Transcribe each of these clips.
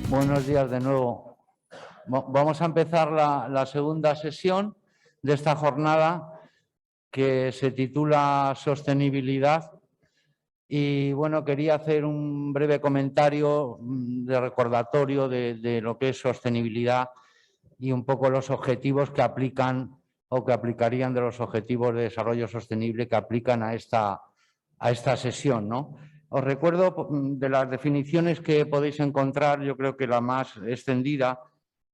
Buenos días de nuevo. Vamos a empezar la segunda sesión de esta jornada que se titula Sostenibilidad. Y bueno, quería hacer un breve comentario de recordatorio de lo que es sostenibilidad y un poco los objetivos que aplican o que aplicarían de los objetivos de desarrollo sostenible que aplican a esta sesión, ¿no? Os recuerdo de las definiciones que podéis encontrar, yo creo que la más extendida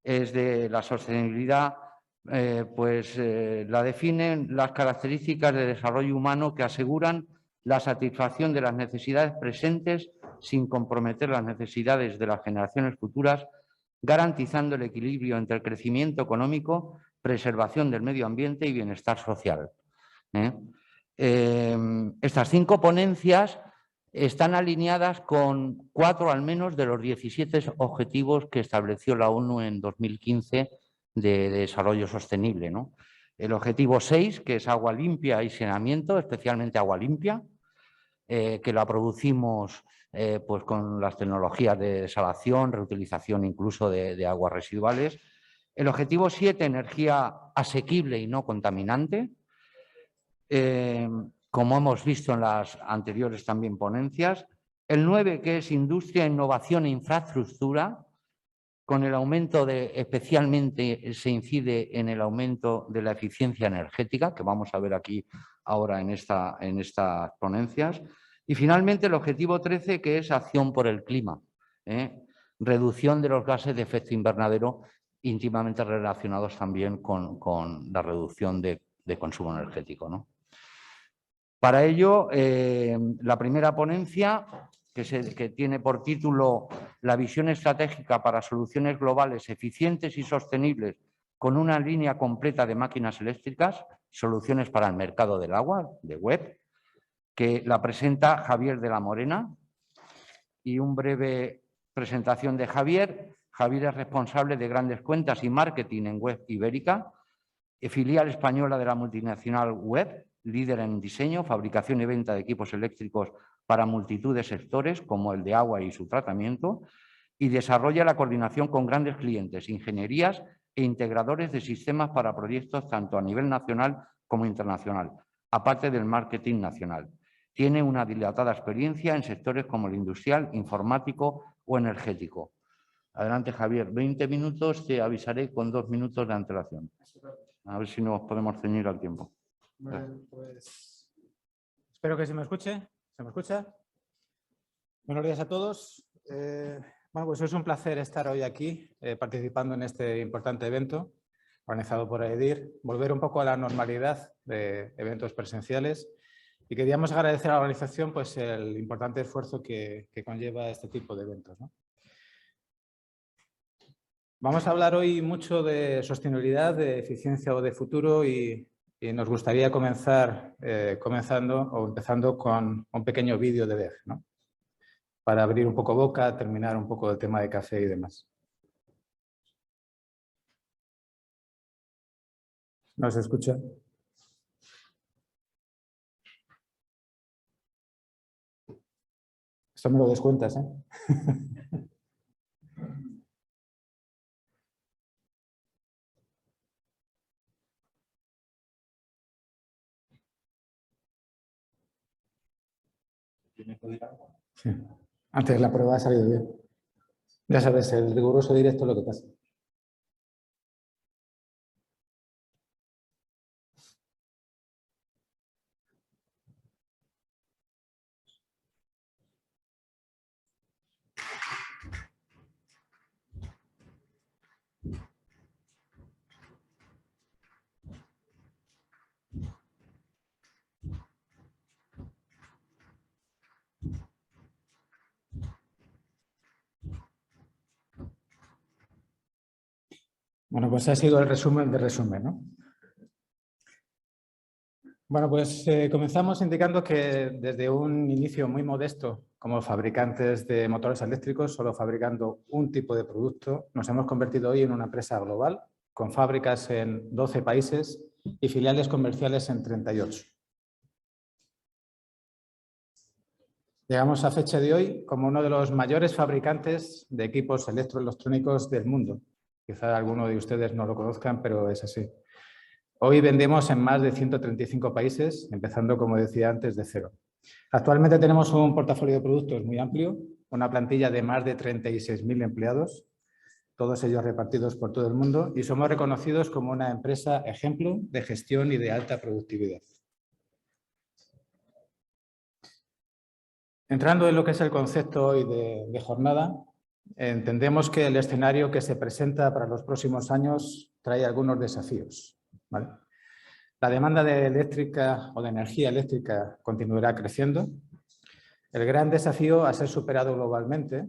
es de la sostenibilidad, la definen las características de desarrollo humano que aseguran la satisfacción de las necesidades presentes sin comprometer las necesidades de las generaciones futuras, garantizando el equilibrio entre el crecimiento económico, preservación del medio ambiente y bienestar social. Estas 5 ponencias están alineadas con 4 al menos de los 17 objetivos que estableció la ONU en 2015 de desarrollo sostenible, ¿no? El objetivo 6, que es agua limpia y saneamiento, especialmente agua limpia, que la producimos pues con las tecnologías de desalación, reutilización incluso de aguas residuales. El objetivo 7, energía asequible y no contaminante. Como hemos visto en las anteriores también ponencias. El 9, que es industria, innovación e infraestructura, con el aumento especialmente se incide en el aumento de la eficiencia energética, que vamos a ver aquí ahora en estas ponencias. Y finalmente el objetivo 13, que es acción por el clima, reducción de los gases de efecto invernadero, íntimamente relacionados también con la reducción de consumo energético, ¿no? Para ello, la primera ponencia, que tiene por título La visión estratégica para soluciones globales eficientes y sostenibles con una línea completa de máquinas eléctricas, soluciones para el mercado del agua, de web, que la presenta Javier de la Morena. Y una breve presentación de Javier. Javier es responsable de grandes cuentas y marketing en Web Ibérica, filial española de la multinacional Web, líder en diseño, fabricación y venta de equipos eléctricos para multitud de sectores, como el de agua y su tratamiento, y desarrolla la coordinación con grandes clientes, ingenierías e integradores de sistemas para proyectos tanto a nivel nacional como internacional, aparte del marketing nacional. Tiene una dilatada experiencia en sectores como el industrial, informático o energético. Adelante, Javier. 20 minutos, te avisaré con 2 minutos de antelación. A ver si nos podemos ceñir al tiempo. Bueno, pues espero que se me escuche. ¿Se me escucha? Buenos días a todos. Bueno, pues es un placer estar hoy aquí participando en este importante evento organizado por AEDIR, volver un poco a la normalidad de eventos presenciales, y queríamos agradecer a la organización pues, el importante esfuerzo que conlleva este tipo de eventos, ¿no? Vamos a hablar hoy mucho de sostenibilidad, de eficiencia o de futuro, y nos gustaría empezando con un pequeño vídeo de Beg, ¿no? Para abrir un poco boca, terminar un poco el tema de café y demás. ¿No se escucha? Esto me lo descuentas, ¿eh? Sí. Antes la prueba ha salido bien. Ya sabes, el riguroso directo es lo que pasa. Bueno, pues ha sido el resumen de resumen, ¿no? Bueno, pues comenzamos indicando que desde un inicio muy modesto como fabricantes de motores eléctricos, solo fabricando un tipo de producto, nos hemos convertido hoy en una empresa global con fábricas en 12 países y filiales comerciales en 38. Llegamos a fecha de hoy como uno de los mayores fabricantes de equipos electroelectrónicos del mundo. Quizá alguno de ustedes no lo conozcan, pero es así. Hoy vendemos en más de 135 países, empezando, como decía antes, de cero. Actualmente tenemos un portafolio de productos muy amplio, una plantilla de más de 36.000 empleados, todos ellos repartidos por todo el mundo, y somos reconocidos como una empresa ejemplo de gestión y de alta productividad. Entrando en lo que es el concepto hoy de jornada, entendemos que el escenario que se presenta para los próximos años trae algunos desafíos, ¿vale? La demanda de eléctrica o de energía eléctrica continuará creciendo. El gran desafío a ser superado globalmente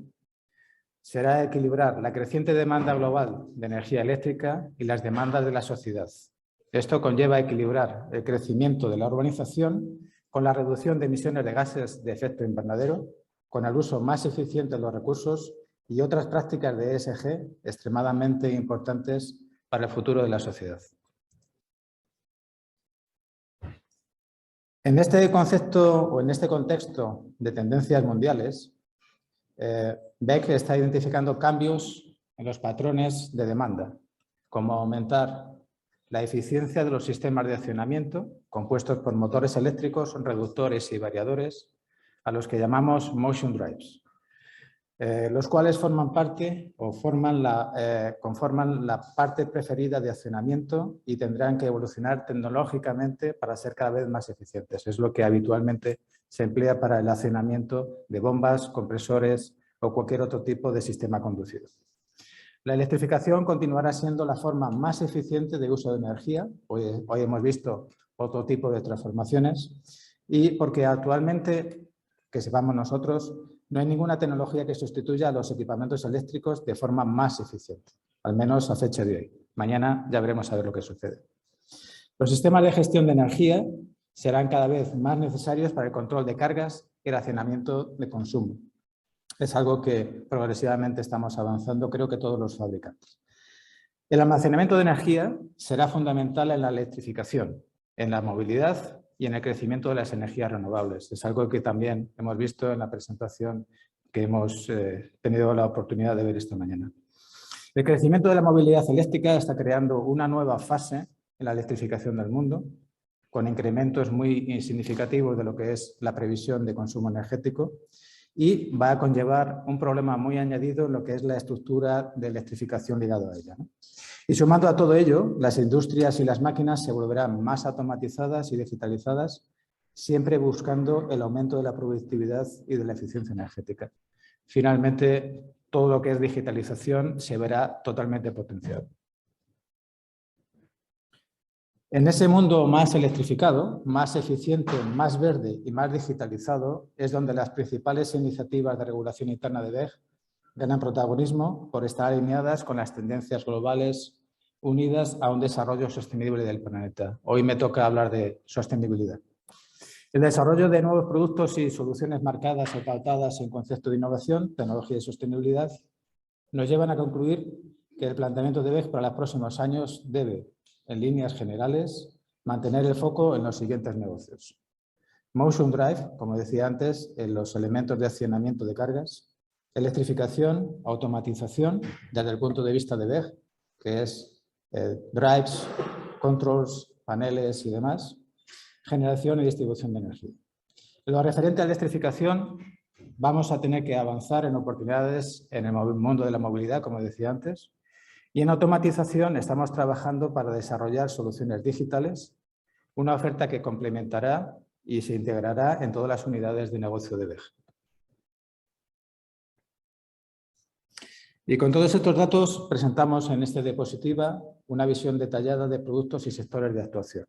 será equilibrar la creciente demanda global de energía eléctrica y las demandas de la sociedad. Esto conlleva equilibrar el crecimiento de la urbanización con la reducción de emisiones de gases de efecto invernadero, con el uso más eficiente de los recursos y otras prácticas de ESG extremadamente importantes para el futuro de la sociedad. En este concepto o en este contexto de tendencias mundiales, BEC está identificando cambios en los patrones de demanda, como aumentar la eficiencia de los sistemas de accionamiento compuestos por motores eléctricos, reductores y variadores, a los que llamamos motion drives, los cuales forman parte o conforman la parte preferida de accionamiento y tendrán que evolucionar tecnológicamente para ser cada vez más eficientes. Es lo que habitualmente se emplea para el accionamiento de bombas, compresores o cualquier otro tipo de sistema conducido. La electrificación continuará siendo la forma más eficiente de uso de energía. Hoy hemos visto otro tipo de transformaciones y porque actualmente, que sepamos nosotros, no hay ninguna tecnología que sustituya a los equipamientos eléctricos de forma más eficiente, al menos a fecha de hoy. Mañana ya veremos a ver lo que sucede. Los sistemas de gestión de energía serán cada vez más necesarios para el control de cargas y racionamiento de consumo. Es algo que progresivamente estamos avanzando, creo que todos los fabricantes. El almacenamiento de energía será fundamental en la electrificación, en la movilidad y en el crecimiento de las energías renovables. Es algo que también hemos visto en la presentación que hemos tenido la oportunidad de ver esta mañana. El crecimiento de la movilidad eléctrica está creando una nueva fase en la electrificación del mundo, con incrementos muy significativos de lo que es la previsión de consumo energético, y va a conllevar un problema muy añadido en lo que es la estructura de electrificación ligado a ella, ¿no? Y sumando a todo ello, las industrias y las máquinas se volverán más automatizadas y digitalizadas, siempre buscando el aumento de la productividad y de la eficiencia energética. Finalmente, todo lo que es digitalización se verá totalmente potenciado. En ese mundo más electrificado, más eficiente, más verde y más digitalizado es donde las principales iniciativas de regulación interna de BEG ganan protagonismo por estar alineadas con las tendencias globales unidas a un desarrollo sostenible del planeta. Hoy me toca hablar de sostenibilidad. El desarrollo de nuevos productos y soluciones marcadas o pautadas en concepto de innovación, tecnología y sostenibilidad nos llevan a concluir que el planteamiento de BEG para los próximos años debe, en líneas generales, mantener el foco en los siguientes negocios. Motion Drive, como decía antes, en los elementos de accionamiento de cargas, electrificación, automatización, desde el punto de vista de BEG, que es drives, controls, paneles y demás, generación y distribución de energía. En lo referente a electrificación, vamos a tener que avanzar en oportunidades en el mundo de la movilidad, como decía antes, y en automatización estamos trabajando para desarrollar soluciones digitales, una oferta que complementará y se integrará en todas las unidades de negocio de BEG. Y con todos estos datos presentamos en esta diapositiva una visión detallada de productos y sectores de actuación.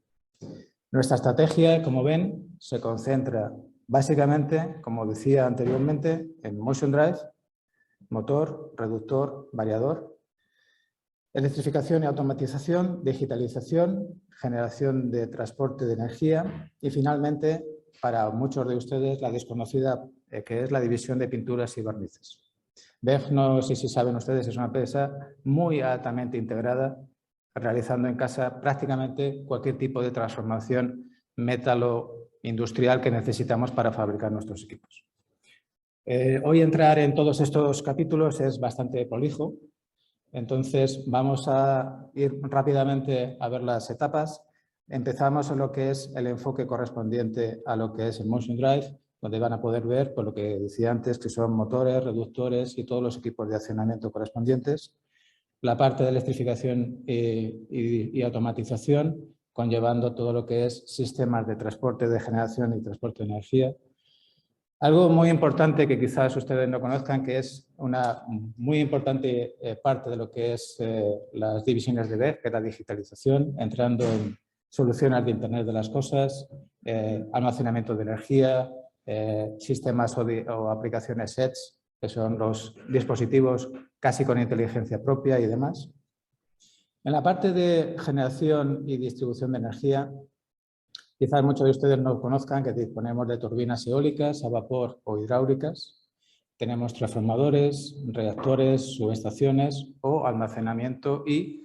Nuestra estrategia, como ven, se concentra básicamente, como decía anteriormente, en Motion Drive, motor, reductor, variador, electrificación y automatización, digitalización, generación de transporte de energía y finalmente, para muchos de ustedes, la desconocida que es la división de pinturas y barnices. BEG, no sé si saben ustedes, es una empresa muy altamente integrada, realizando en casa prácticamente cualquier tipo de transformación metalo-industrial que necesitamos para fabricar nuestros equipos. Hoy entrar en todos estos capítulos es bastante prolijo, entonces vamos a ir rápidamente a ver las etapas. Empezamos en lo que es el enfoque correspondiente a lo que es el Motion Drive, donde van a poder ver, por lo que decía antes, que son motores, reductores y todos los equipos de accionamiento correspondientes. La parte de electrificación y automatización, conllevando todo lo que es sistemas de transporte de generación y transporte de energía. Algo muy importante que quizás ustedes no conozcan, que es una muy importante parte de lo que es las divisiones de BEG, que es la digitalización, entrando en soluciones de Internet de las cosas, almacenamiento de energía, sistemas o aplicaciones EDGE, que son los dispositivos casi con inteligencia propia y demás. En la parte de generación y distribución de energía, quizás muchos de ustedes no conozcan que disponemos de turbinas eólicas, a vapor o hidráulicas. Tenemos transformadores, reactores, subestaciones o almacenamiento y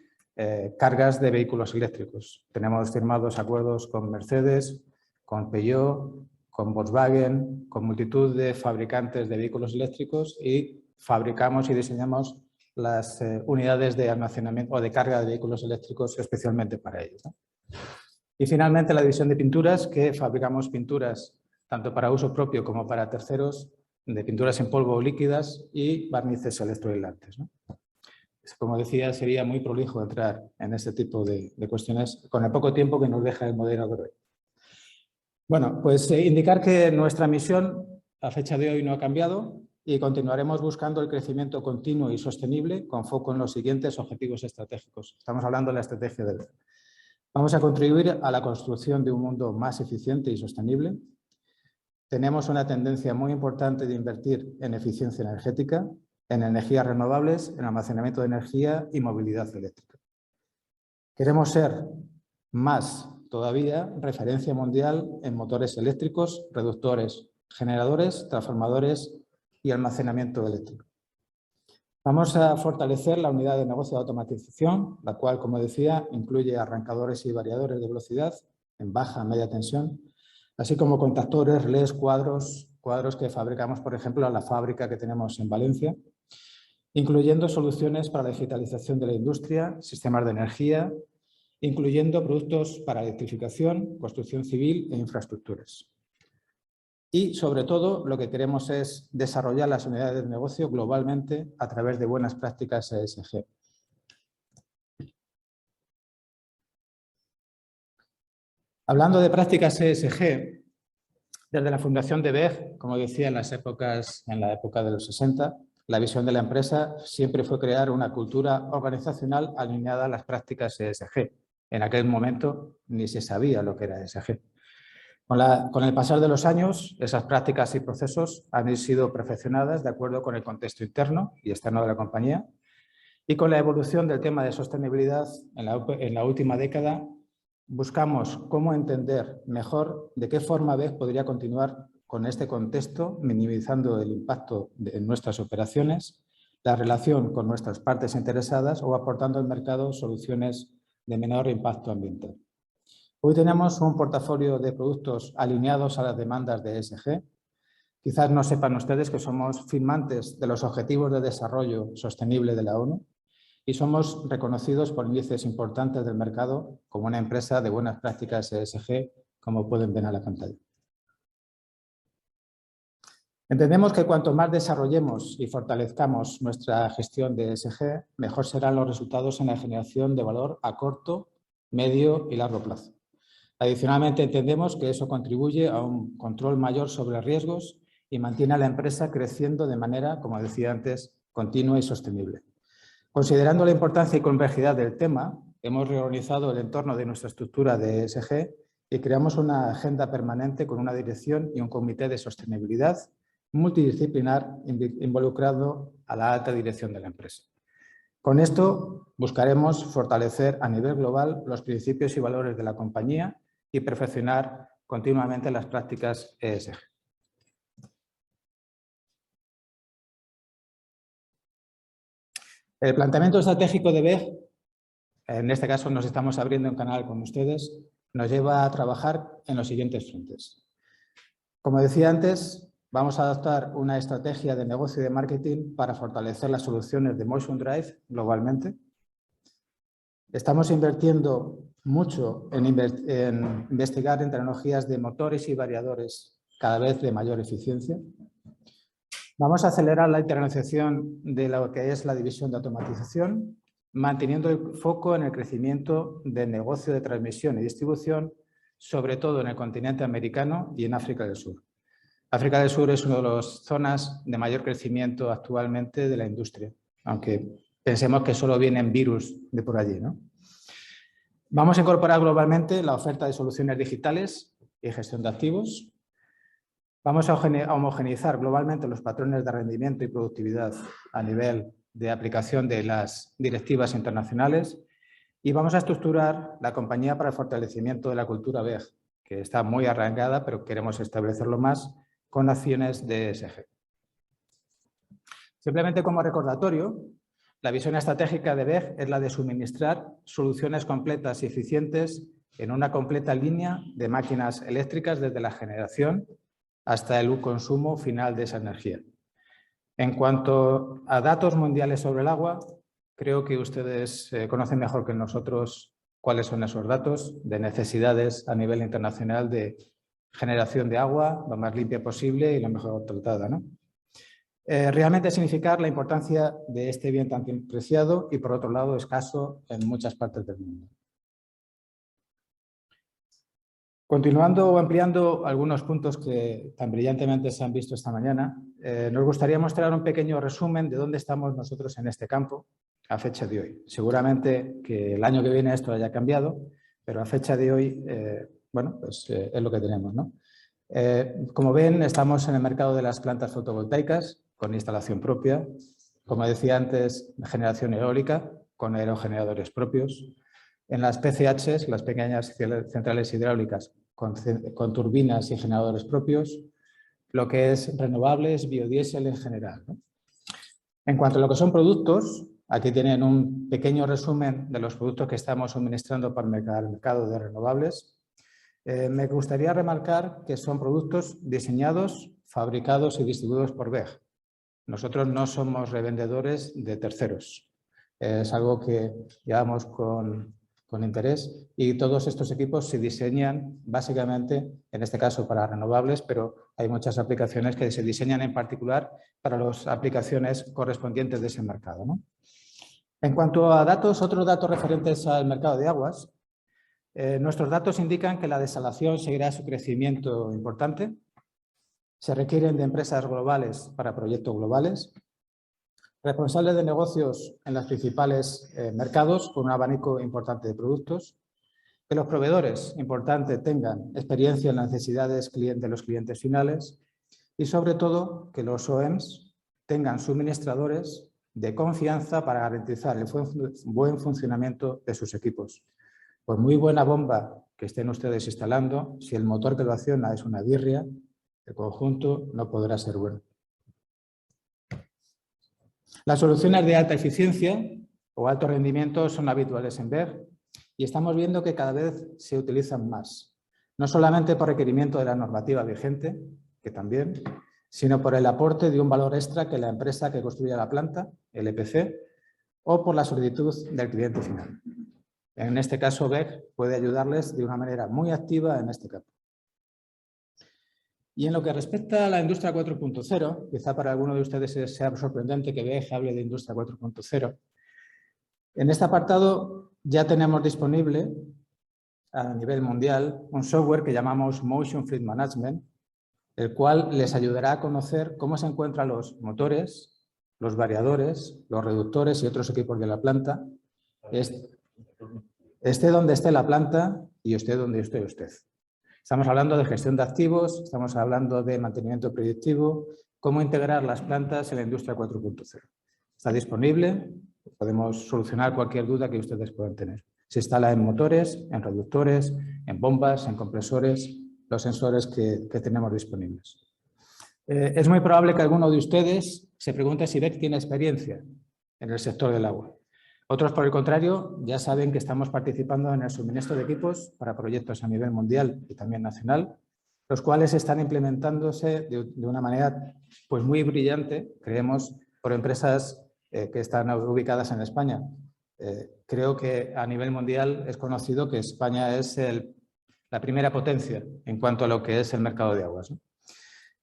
cargas de vehículos eléctricos. Tenemos firmados acuerdos con Mercedes, con Peugeot, con Volkswagen, con multitud de fabricantes de vehículos eléctricos y fabricamos y diseñamos las unidades de almacenamiento o de carga de vehículos eléctricos especialmente para ellos, ¿no? Y finalmente la división de pinturas, que fabricamos pinturas tanto para uso propio como para terceros, de pinturas en polvo o líquidas y barnices electroaislantes, ¿no? Como decía, sería muy prolijo entrar en este tipo de cuestiones con el poco tiempo que nos deja el moderador hoy. Bueno, pues indicar que nuestra misión a fecha de hoy no ha cambiado y continuaremos buscando el crecimiento continuo y sostenible con foco en los siguientes objetivos estratégicos. Estamos hablando de la estrategia del BEG. Vamos a contribuir a la construcción de un mundo más eficiente y sostenible. Tenemos una tendencia muy importante de invertir en eficiencia energética, en energías renovables, en almacenamiento de energía y movilidad eléctrica. Queremos ser más todavía referencia mundial en motores eléctricos, reductores, generadores, transformadores y almacenamiento eléctrico. Vamos a fortalecer la unidad de negocio de automatización, la cual, como decía, incluye arrancadores y variadores de velocidad en baja, media tensión, así como contactores, relés, cuadros que fabricamos, por ejemplo, en la fábrica que tenemos en Valencia, incluyendo soluciones para la digitalización de la industria, sistemas de energía, incluyendo productos para electrificación, construcción civil e infraestructuras. Y, sobre todo, lo que queremos es desarrollar las unidades de negocio globalmente a través de buenas prácticas ESG. Hablando de prácticas ESG, desde la fundación de BEG, como decía en la época de los 60, la visión de la empresa siempre fue crear una cultura organizacional alineada a las prácticas ESG. En aquel momento ni se sabía lo que era ESG. Con el pasar de los años, esas prácticas y procesos han sido perfeccionadas de acuerdo con el contexto interno y externo de la compañía y con la evolución del tema de sostenibilidad en la última década, buscamos cómo entender mejor de qué forma BEG podría continuar con este contexto, minimizando el impacto en nuestras operaciones, la relación con nuestras partes interesadas o aportando al mercado soluciones de menor impacto ambiental. Hoy tenemos un portafolio de productos alineados a las demandas de ESG. Quizás no sepan ustedes que somos firmantes de los Objetivos de Desarrollo Sostenible de la ONU y somos reconocidos por índices importantes del mercado como una empresa de buenas prácticas ESG, como pueden ver en la pantalla. Entendemos que cuanto más desarrollemos y fortalezcamos nuestra gestión de ESG, mejor serán los resultados en la generación de valor a corto, medio y largo plazo. Adicionalmente, entendemos que eso contribuye a un control mayor sobre riesgos y mantiene a la empresa creciendo de manera, como decía antes, continua y sostenible. Considerando la importancia y complejidad del tema, hemos reorganizado el entorno de nuestra estructura de ESG y creamos una agenda permanente con una dirección y un comité de sostenibilidad multidisciplinar involucrado a la alta dirección de la empresa. Con esto buscaremos fortalecer a nivel global los principios y valores de la compañía y perfeccionar continuamente las prácticas ESG. El planteamiento estratégico de BEG, en este caso nos estamos abriendo un canal con ustedes, nos lleva a trabajar en los siguientes frentes. Como decía antes, vamos a adoptar una estrategia de negocio y de marketing para fortalecer las soluciones de Motion Drive globalmente. Estamos invirtiendo mucho en investigar en tecnologías de motores y variadores cada vez de mayor eficiencia. Vamos a acelerar la internacionalización de lo que es la división de automatización, manteniendo el foco en el crecimiento del negocio de transmisión y distribución, sobre todo en el continente americano y en África del Sur. África del Sur es una de las zonas de mayor crecimiento actualmente de la industria, aunque pensemos que solo vienen virus de por allí, ¿no? Vamos a incorporar globalmente la oferta de soluciones digitales y gestión de activos. Vamos a homogeneizar globalmente los patrones de rendimiento y productividad a nivel de aplicación de las directivas internacionales y vamos a estructurar la compañía para el fortalecimiento de la cultura BEG, que está muy arraigada, pero queremos establecerlo más con acciones de ESG. Simplemente como recordatorio, la visión estratégica de BEG es la de suministrar soluciones completas y eficientes en una completa línea de máquinas eléctricas desde la generación hasta el consumo final de esa energía. En cuanto a datos mundiales sobre el agua, creo que ustedes conocen mejor que nosotros cuáles son esos datos de necesidades a nivel internacional de generación de agua, lo más limpia posible y lo mejor tratada, ¿no? Realmente significar la importancia de este bien tan preciado y, por otro lado, escaso en muchas partes del mundo. Continuando o ampliando algunos puntos que tan brillantemente se han visto esta mañana, nos gustaría mostrar un pequeño resumen de dónde estamos nosotros en este campo a fecha de hoy. Seguramente que el año que viene esto haya cambiado, pero a fecha de hoy, bueno, pues es lo que tenemos, ¿no? Como ven, estamos en el mercado de las plantas fotovoltaicas con instalación propia, como decía antes, generación eólica con aerogeneradores propios, en las PCHs, las pequeñas centrales hidráulicas con turbinas y generadores propios, lo que es renovables, biodiesel en general, ¿no? En cuanto a lo que son productos, aquí tienen un pequeño resumen de los productos que estamos suministrando para el mercado de renovables. Me gustaría remarcar que son productos diseñados, fabricados y distribuidos por BEG. Nosotros no somos revendedores de terceros. Es algo que llevamos con interés y todos estos equipos se diseñan básicamente, en este caso para renovables, pero hay muchas aplicaciones que se diseñan en particular para las aplicaciones correspondientes de ese mercado, ¿no? En cuanto a datos, otros datos referentes al mercado de aguas, nuestros datos indican que la desalación seguirá su crecimiento importante. Se requieren de empresas globales para proyectos globales, responsables de negocios en los principales mercados con un abanico importante de productos, que los proveedores, importante, tengan experiencia en las necesidades de los clientes finales y, sobre todo, que los OEMs tengan suministradores de confianza para garantizar el buen funcionamiento de sus equipos. Por muy buena bomba que estén ustedes instalando, si el motor que lo acciona es una birria, el conjunto no podrá ser bueno. Las soluciones de alta eficiencia o alto rendimiento son habituales en BEG y estamos viendo que cada vez se utilizan más, no solamente por requerimiento de la normativa vigente, que también, sino por el aporte de un valor extra que la empresa que construye la planta, el EPC, o por la solicitud del cliente final. En este caso, BEG puede ayudarles de una manera muy activa en este campo. Y en lo que respecta a la industria 4.0, quizá para alguno de ustedes sea sorprendente que BEG hable de industria 4.0. En este apartado ya tenemos disponible a nivel mundial un software que llamamos Motion Fleet Management, el cual les ayudará a conocer cómo se encuentran los motores, los variadores, los reductores y otros equipos de la planta, esté donde esté la planta y esté donde esté usted. Estamos hablando de gestión de activos, estamos hablando de mantenimiento predictivo, cómo integrar las plantas en la industria 4.0. Está disponible, podemos solucionar cualquier duda que ustedes puedan tener. Se instala en motores, en reductores, en bombas, en compresores, los sensores que tenemos disponibles. Es muy probable que alguno de ustedes se pregunte si BEG tiene experiencia en el sector del agua. Otros, por el contrario, ya saben que estamos participando en el suministro de equipos para proyectos a nivel mundial y también nacional los cuales están implementándose de una manera pues, muy brillante, creemos, por empresas que están ubicadas en España. Creo que a nivel mundial es conocido que España es la primera potencia en cuanto a lo que es el mercado de aguas, ¿no?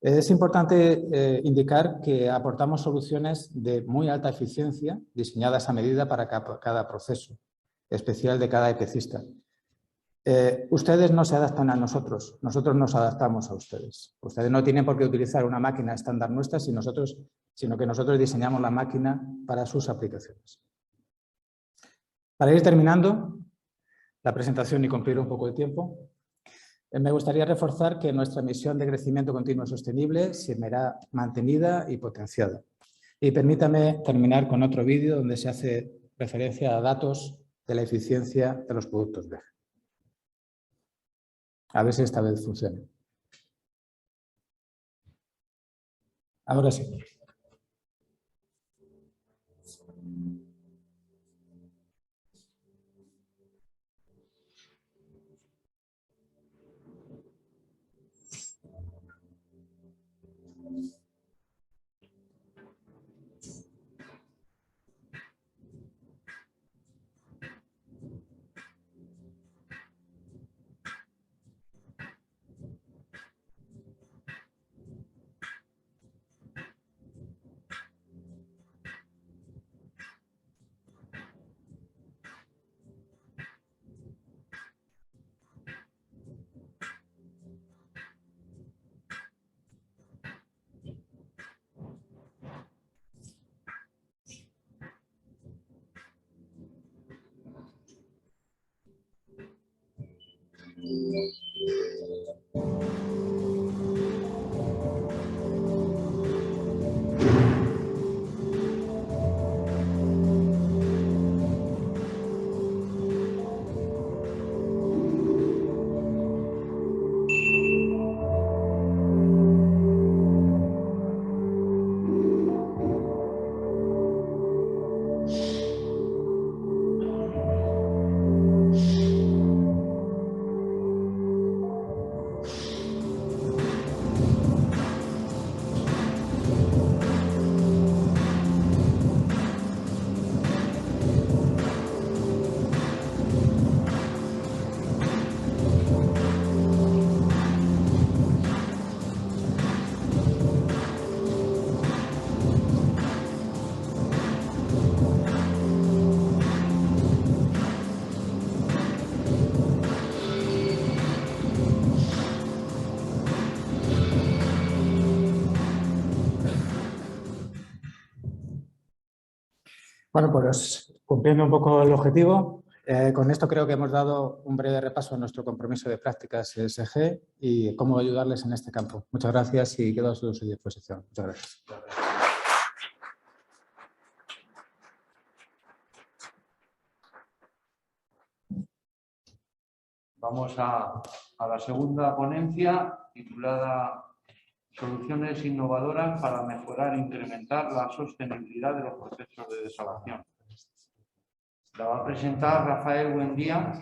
Es importante indicar que aportamos soluciones de muy alta eficiencia diseñadas a medida para cada proceso especial de cada epicista. Ustedes no se adaptan a nosotros nos adaptamos a ustedes. Ustedes no tienen por qué utilizar una máquina estándar nuestra, sino que nosotros diseñamos la máquina para sus aplicaciones. Para ir terminando la presentación y cumplir un poco de tiempo, me gustaría reforzar que nuestra misión de crecimiento continuo sostenible se verá mantenida y potenciada. Y permítame terminar con otro vídeo donde se hace referencia a datos de la eficiencia de los productos BEG. A ver si esta vez funciona. Ahora sí. Bueno, pues cumpliendo un poco el objetivo, con esto creo que hemos dado un breve repaso a nuestro compromiso de prácticas ESG y cómo ayudarles en este campo. Muchas gracias y quedo a su disposición. Muchas gracias. Vamos a la segunda ponencia, titulada Soluciones innovadoras para mejorar e incrementar la sostenibilidad de los procesos de desalación. La va a presentar Rafael Buendía.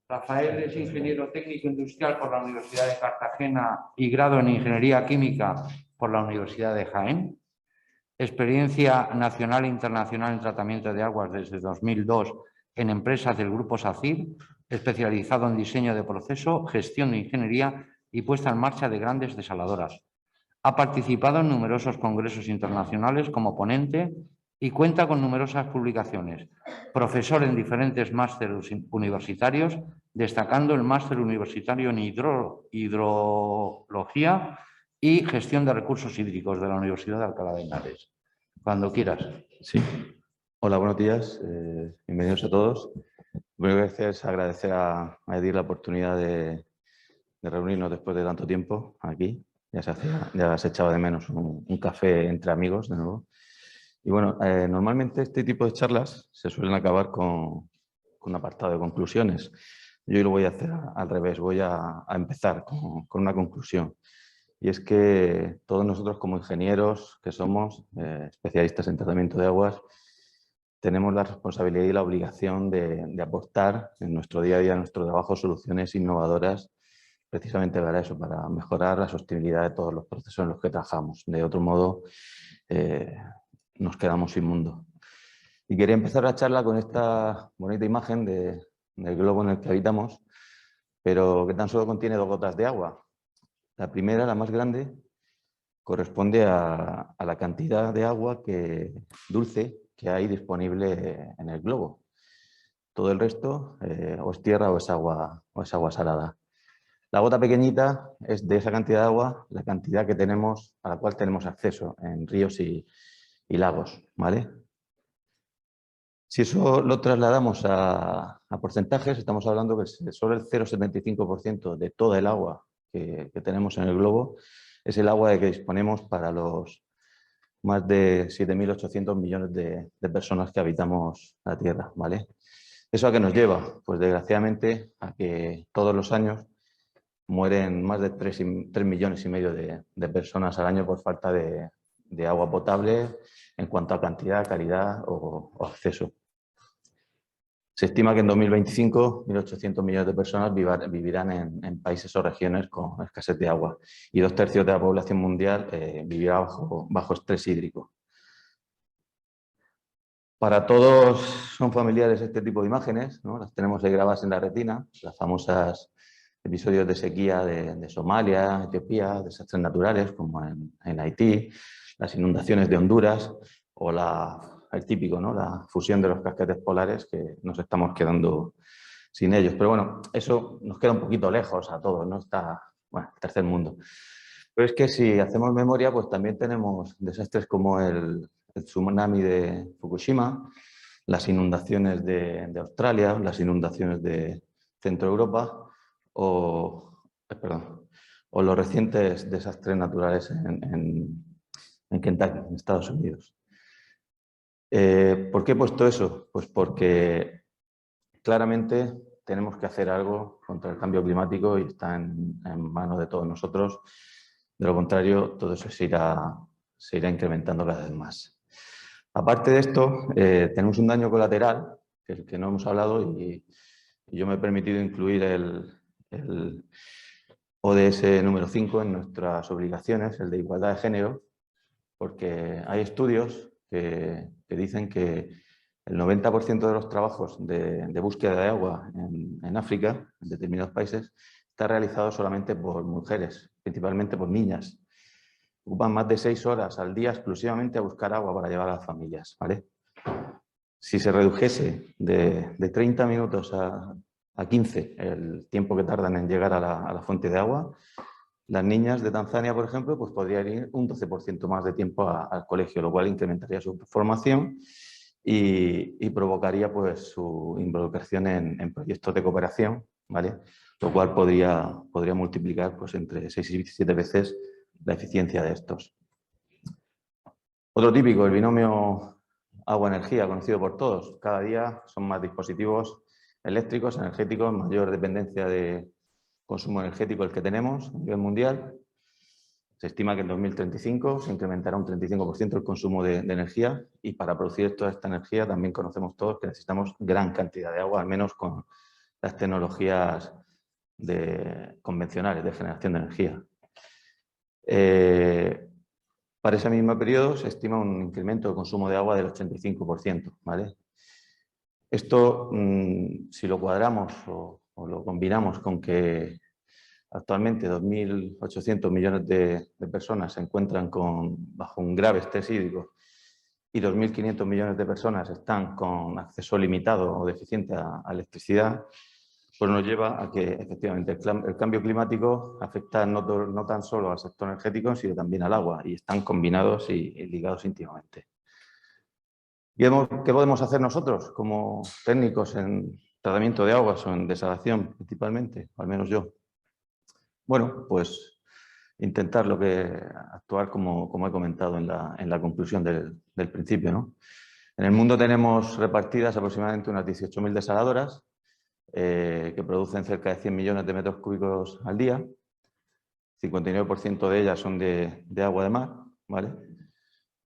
Rafael es ingeniero técnico industrial por la Universidad de Cartagena y grado en Ingeniería Química por la Universidad de Jaén. Experiencia nacional e internacional en tratamiento de aguas desde 2002 en empresas del Grupo SACIR, especializado en diseño de proceso, gestión de ingeniería y puesta en marcha de grandes desaladoras. Ha participado en numerosos congresos internacionales como ponente y cuenta con numerosas publicaciones. Profesor en diferentes másteres universitarios, destacando el máster universitario en hidrología y gestión de recursos hídricos de la Universidad de Alcalá de Henares. Cuando quieras. Sí. Hola, buenos días. Bienvenidos a todos. Lo primero que hacer es agradecer a Edir la oportunidad de reunirnos después de tanto tiempo aquí. Ya se echaba de menos un café entre amigos de nuevo. Y bueno, normalmente este tipo de charlas se suelen acabar con un apartado de conclusiones. Yo hoy lo voy a hacer al revés. Voy a empezar con una conclusión. Y es que todos nosotros como ingenieros que somos especialistas en tratamiento de aguas, tenemos la responsabilidad y la obligación de aportar en nuestro día a día, en nuestro trabajo, soluciones innovadoras precisamente para eso, para mejorar la sostenibilidad de todos los procesos en los que trabajamos. De otro modo, nos quedamos sin mundo. Y quería empezar la charla con esta bonita imagen del globo en el que habitamos, pero que tan solo contiene 2 gotas de agua. La primera, la más grande, corresponde a la cantidad de agua dulce que hay disponible en el globo. Todo el resto o es tierra o es agua salada. La gota pequeñita es de esa cantidad de agua, la cantidad que tenemos, a la cual tenemos acceso en ríos y lagos, ¿vale? Si eso lo trasladamos a porcentajes, estamos hablando que solo el 0,75% de toda el agua que tenemos en el globo es el agua de que disponemos para los más de 7.800 millones de personas que habitamos la Tierra, ¿vale? ¿Eso a qué nos lleva? Pues desgraciadamente a que todos los años mueren más de 3,5 millones de personas al año por falta de agua potable en cuanto a cantidad, calidad o acceso. Se estima que en 2025 1.800 millones de personas vivirán en países o regiones con escasez de agua y 2/3 de la población mundial vivirá bajo estrés hídrico. Para todos son familiares este tipo de imágenes, ¿no? Las tenemos ahí grabadas en la retina, las famosas episodios de sequía de Somalia, Etiopía, desastres naturales como en Haití, las inundaciones de Honduras o el típico, ¿no? La fusión de los casquetes polares, que nos estamos quedando sin ellos. Pero bueno, eso nos queda un poquito lejos a todos, ¿no? Está, bueno, el tercer mundo. Pero es que si hacemos memoria, pues también tenemos desastres como el tsunami de Fukushima, las inundaciones de Australia, las inundaciones de Centro Europa o los recientes desastres naturales en Kentucky, en Estados Unidos. ¿Por qué he puesto eso? Pues porque claramente tenemos que hacer algo contra el cambio climático y está en manos de todos nosotros. De lo contrario, todo eso se irá incrementando cada vez más. Aparte de esto, tenemos un daño colateral, que es el que no hemos hablado, y yo me he permitido incluir el ODS número 5 en nuestras obligaciones, el de igualdad de género, porque hay estudios que dicen que el 90% de los trabajos de búsqueda de agua en África, en determinados países, está realizado solamente por mujeres, principalmente por niñas. Ocupan más de 6 horas al día exclusivamente a buscar agua para llevar a las familias, ¿vale? Si se redujese de 30 minutos a 15 el tiempo que tardan en llegar a la fuente de agua, las niñas de Tanzania, por ejemplo, pues podrían ir un 12% más de tiempo al colegio, lo cual incrementaría su formación y provocaría pues, su involucración en proyectos de cooperación, ¿vale? Lo cual podría multiplicar pues, entre 6 y 7 veces la eficiencia de estos. Otro típico, el binomio agua-energía, conocido por todos. Cada día son más dispositivos eléctricos, energéticos, mayor dependencia de consumo energético el que tenemos a nivel mundial. Se estima que en 2035 se incrementará un 35% el consumo de energía y para producir toda esta energía también conocemos todos que necesitamos gran cantidad de agua, al menos con las tecnologías convencionales de generación de energía. Para ese mismo periodo se estima un incremento de consumo de agua del 85%, ¿vale? Esto, si lo cuadramos o lo combinamos con que actualmente 2.800 millones de personas se encuentran bajo un grave estrés hídrico y 2.500 millones de personas están con acceso limitado o deficiente a electricidad, pues nos lleva a que efectivamente el cambio climático afecta no tan solo al sector energético, sino también al agua y están combinados y ligados íntimamente. ¿Qué podemos hacer nosotros como técnicos en tratamiento de aguas o en desalación principalmente? O al menos yo. Bueno, pues intentar actuar como he comentado en la conclusión del principio, ¿no? En el mundo tenemos repartidas aproximadamente unas 18.000 desaladoras que producen cerca de 100 millones de metros cúbicos al día. 59% de ellas son de agua de mar, ¿vale?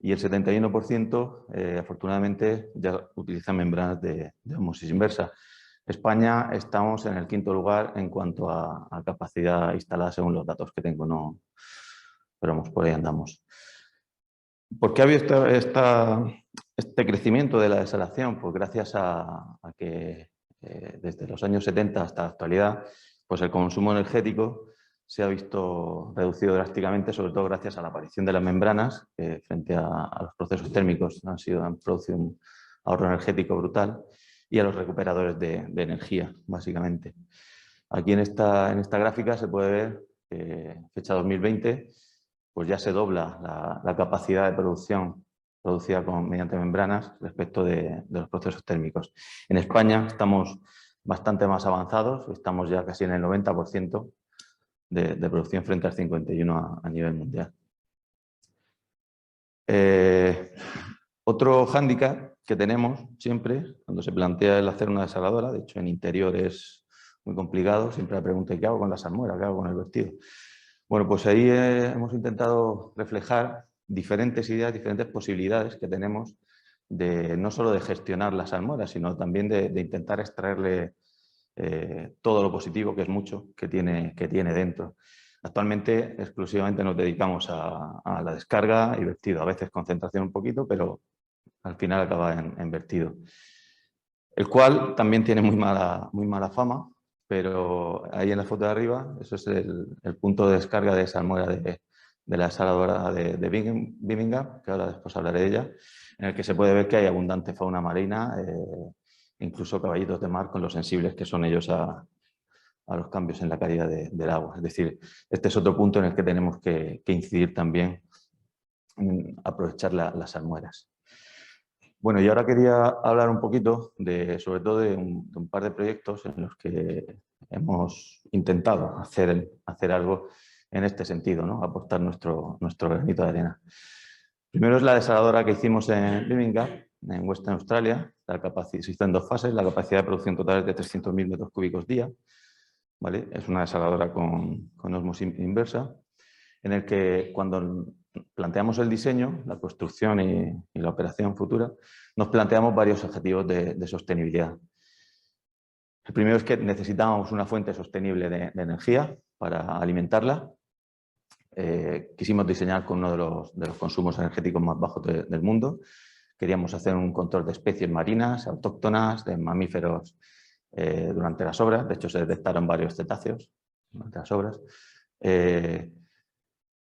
Y el 71% afortunadamente ya utilizan membranas de ósmosis inversa. España estamos en el 5º lugar en cuanto a capacidad instalada según los datos que tengo, no, pero vamos, por ahí andamos. ¿Por qué ha habido este crecimiento de la desalación? Pues gracias a que desde los años 70 hasta la actualidad, pues el consumo energético se ha visto reducido drásticamente, sobre todo gracias a la aparición de las membranas, que frente a los procesos térmicos han producido un ahorro energético brutal, y a los recuperadores de energía, básicamente. Aquí en esta gráfica se puede ver que fecha 2020, pues ya se dobla la capacidad de producción producida mediante membranas respecto de los procesos térmicos. En España estamos bastante más avanzados, estamos ya casi en el 90% de producción frente al 51% a nivel mundial. Otro hándicap que tenemos siempre cuando se plantea el hacer una desaladora, de hecho en interior es muy complicado, siempre la pregunta es ¿qué hago con la salmuera? ¿Qué hago con el vertido? Bueno, pues ahí hemos intentado reflejar diferentes ideas, diferentes posibilidades que tenemos no solo de gestionar la salmuera, sino también de intentar extraerle todo lo positivo, que es mucho, que tiene dentro. Actualmente exclusivamente nos dedicamos a la descarga y vertido, a veces concentración un poquito, pero al final acaba en vertido. El cual también tiene muy mala fama, pero ahí en la foto de arriba, eso es el punto de descarga de salmuera de la desaladora de Birmingham, que ahora después hablaré de ella, en el que se puede ver que hay abundante fauna marina, incluso caballitos de mar con lo sensibles que son ellos a los cambios en la calidad del agua. Es decir, este es otro punto en el que tenemos que incidir también en aprovechar las salmueras. Bueno, y ahora quería hablar un poquito sobre todo de un par de proyectos en los que hemos intentado hacer algo en este sentido, ¿no? Aportar nuestro granito de arena. Primero es la desaladora que hicimos en Birmingham, en Western Australia. Se hizo en 2 fases, la capacidad de producción total es de 300.000 metros cúbicos día. ¿Vale? Es una desaladora con ósmosis inversa, en el que cuando planteamos el diseño, la construcción y la operación futura, nos planteamos varios objetivos de sostenibilidad. El primero es que necesitábamos una fuente sostenible de energía para alimentarla. Quisimos diseñar con uno de los consumos energéticos más bajos del mundo. Queríamos hacer un control de especies marinas, autóctonas, de mamíferos durante las obras. De hecho, se detectaron varios cetáceos durante las obras.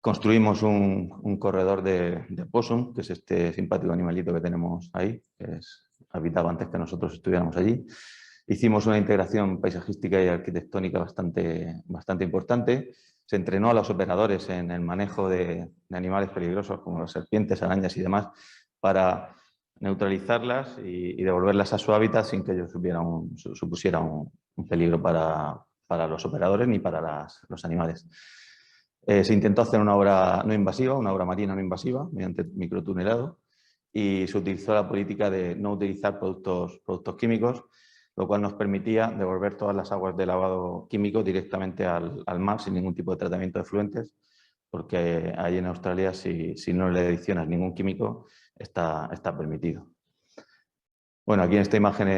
Construimos un corredor de possum, que es este simpático animalito que tenemos ahí, que habitaba antes que nosotros estuviéramos allí. Hicimos una integración paisajística y arquitectónica bastante importante. Se entrenó a los operadores en el manejo de animales peligrosos como las serpientes, arañas y demás para neutralizarlas y devolverlas a su hábitat sin que ello supusiera un peligro para los operadores ni para los animales. Se intentó hacer una obra no invasiva, una obra marina no invasiva, mediante microtunelado, y se utilizó la política de no utilizar productos químicos, lo cual nos permitía devolver todas las aguas de lavado químico directamente al mar sin ningún tipo de tratamiento de efluentes, porque ahí en Australia, si no le adicionas ningún químico, está permitido. Bueno, aquí en esta imagen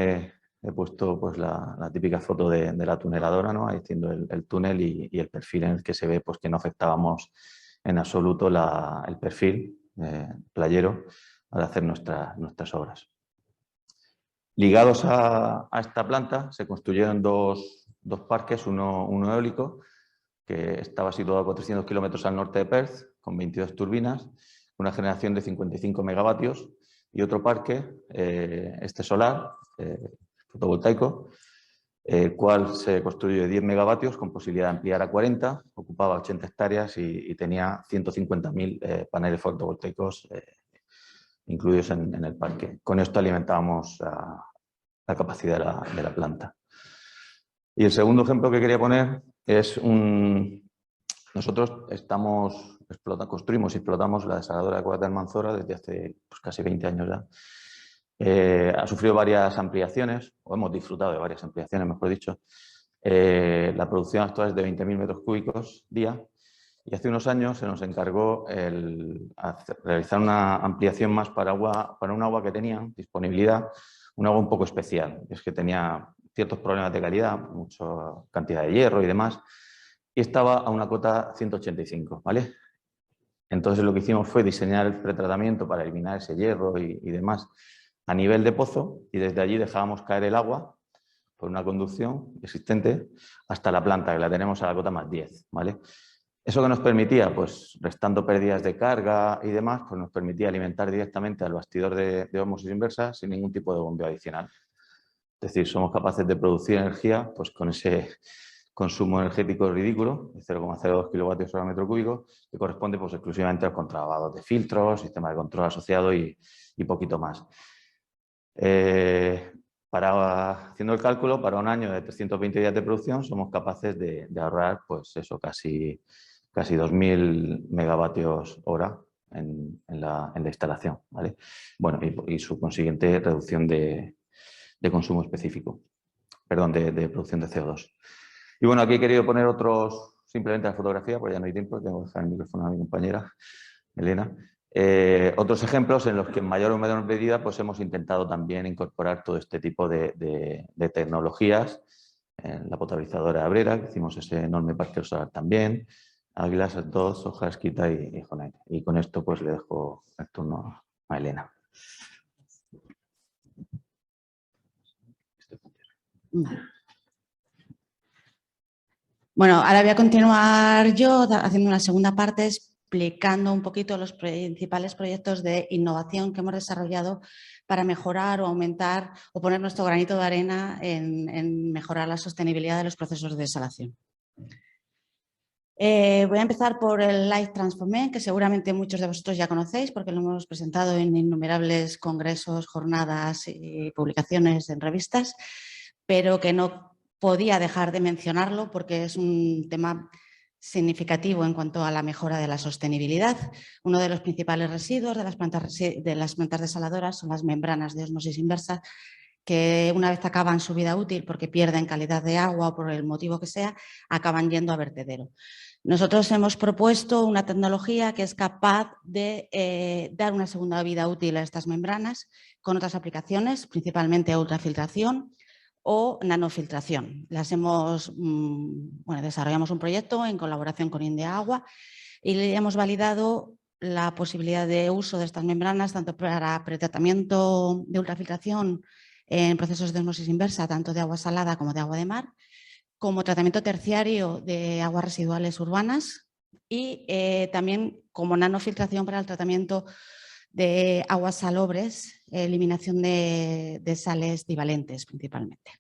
he puesto pues, la típica foto de la tuneladora, ¿no? Ahí haciendo el túnel y el perfil en el que se ve pues, que no afectábamos en absoluto el perfil playero al hacer nuestras obras. Ligados a esta planta se construyeron dos parques, uno eólico, que estaba situado a 400 kilómetros al norte de Perth, con 22 turbinas, una generación de 55 megavatios, y otro parque, este solar, fotovoltaico, el cual se construyó de 10 megavatios con posibilidad de ampliar a 40, ocupaba 80 hectáreas y tenía 150.000 paneles fotovoltaicos incluidos en el parque. Con esto alimentábamos la capacidad de la planta. Y el segundo ejemplo que quería poner es nosotros construimos y explotamos la desaladora de Cuevas del Almanzora desde hace pues, casi 20 años ya. Ha sufrido varias ampliaciones, o hemos disfrutado de varias ampliaciones, mejor dicho. La producción actual es de 20.000 metros cúbicos día y hace unos años se nos encargó realizar una ampliación más para un agua que tenía disponibilidad, un agua un poco especial. Es que tenía ciertos problemas de calidad, mucha cantidad de hierro y demás, y estaba a una cota 185, ¿vale? Entonces lo que hicimos fue diseñar el pretratamiento para eliminar ese hierro y demás a nivel de pozo, y desde allí dejábamos caer el agua por una conducción existente hasta la planta, que la tenemos a la cota más 10, ¿vale? ¿Eso que nos permitía? Pues restando pérdidas de carga y demás, pues nos permitía alimentar directamente al bastidor de ósmosis inversa sin ningún tipo de bombeo adicional. Es decir, somos capaces de producir energía pues, con ese consumo energético ridículo, de 0,02 kWh metro cúbico, que corresponde pues, exclusivamente al contralavados de filtros, sistema de control asociado y poquito más. Haciendo el cálculo, para un año de 320 días de producción somos capaces de ahorrar pues eso, casi 2.000 megavatios hora en la instalación, ¿vale? Bueno, y su consiguiente reducción de consumo específico, perdón, de producción de CO2. Y bueno, aquí he querido poner otros, simplemente la fotografía, porque ya no hay tiempo, tengo que dejar el micrófono a mi compañera, Elena. Otros ejemplos en los que en mayor o menor medida pues hemos intentado también incorporar todo este tipo de tecnologías. En la potabilizadora Abrera, que hicimos ese enorme parque solar también, Águilas 2, Hojarasquita y Jonet. Y con esto pues le dejo el turno a Elena. Bueno, ahora voy a continuar yo haciendo una segunda parte explicando un poquito los principales proyectos de innovación que hemos desarrollado para mejorar o aumentar o poner nuestro granito de arena en mejorar la sostenibilidad de los procesos de desalación. Voy a empezar por el Light Transformé, que seguramente muchos de vosotros ya conocéis porque lo hemos presentado en innumerables congresos, jornadas y publicaciones en revistas, pero que no podía dejar de mencionarlo porque es un tema significativo en cuanto a la mejora de la sostenibilidad. Uno de los principales residuos de las plantas desaladoras son las membranas de ósmosis inversa, que una vez acaban su vida útil porque pierden calidad de agua o por el motivo que sea, acaban yendo a vertedero. Nosotros hemos propuesto una tecnología que es capaz de dar una segunda vida útil a estas membranas con otras aplicaciones, principalmente ultrafiltración o nanofiltración. Desarrollamos un proyecto en colaboración con India Agua y le hemos validado la posibilidad de uso de estas membranas tanto para pretratamiento de ultrafiltración en procesos de osmosis inversa, tanto de agua salada como de agua de mar, como tratamiento terciario de aguas residuales urbanas y también como nanofiltración para el tratamiento de aguas salobres, eliminación de sales divalentes principalmente.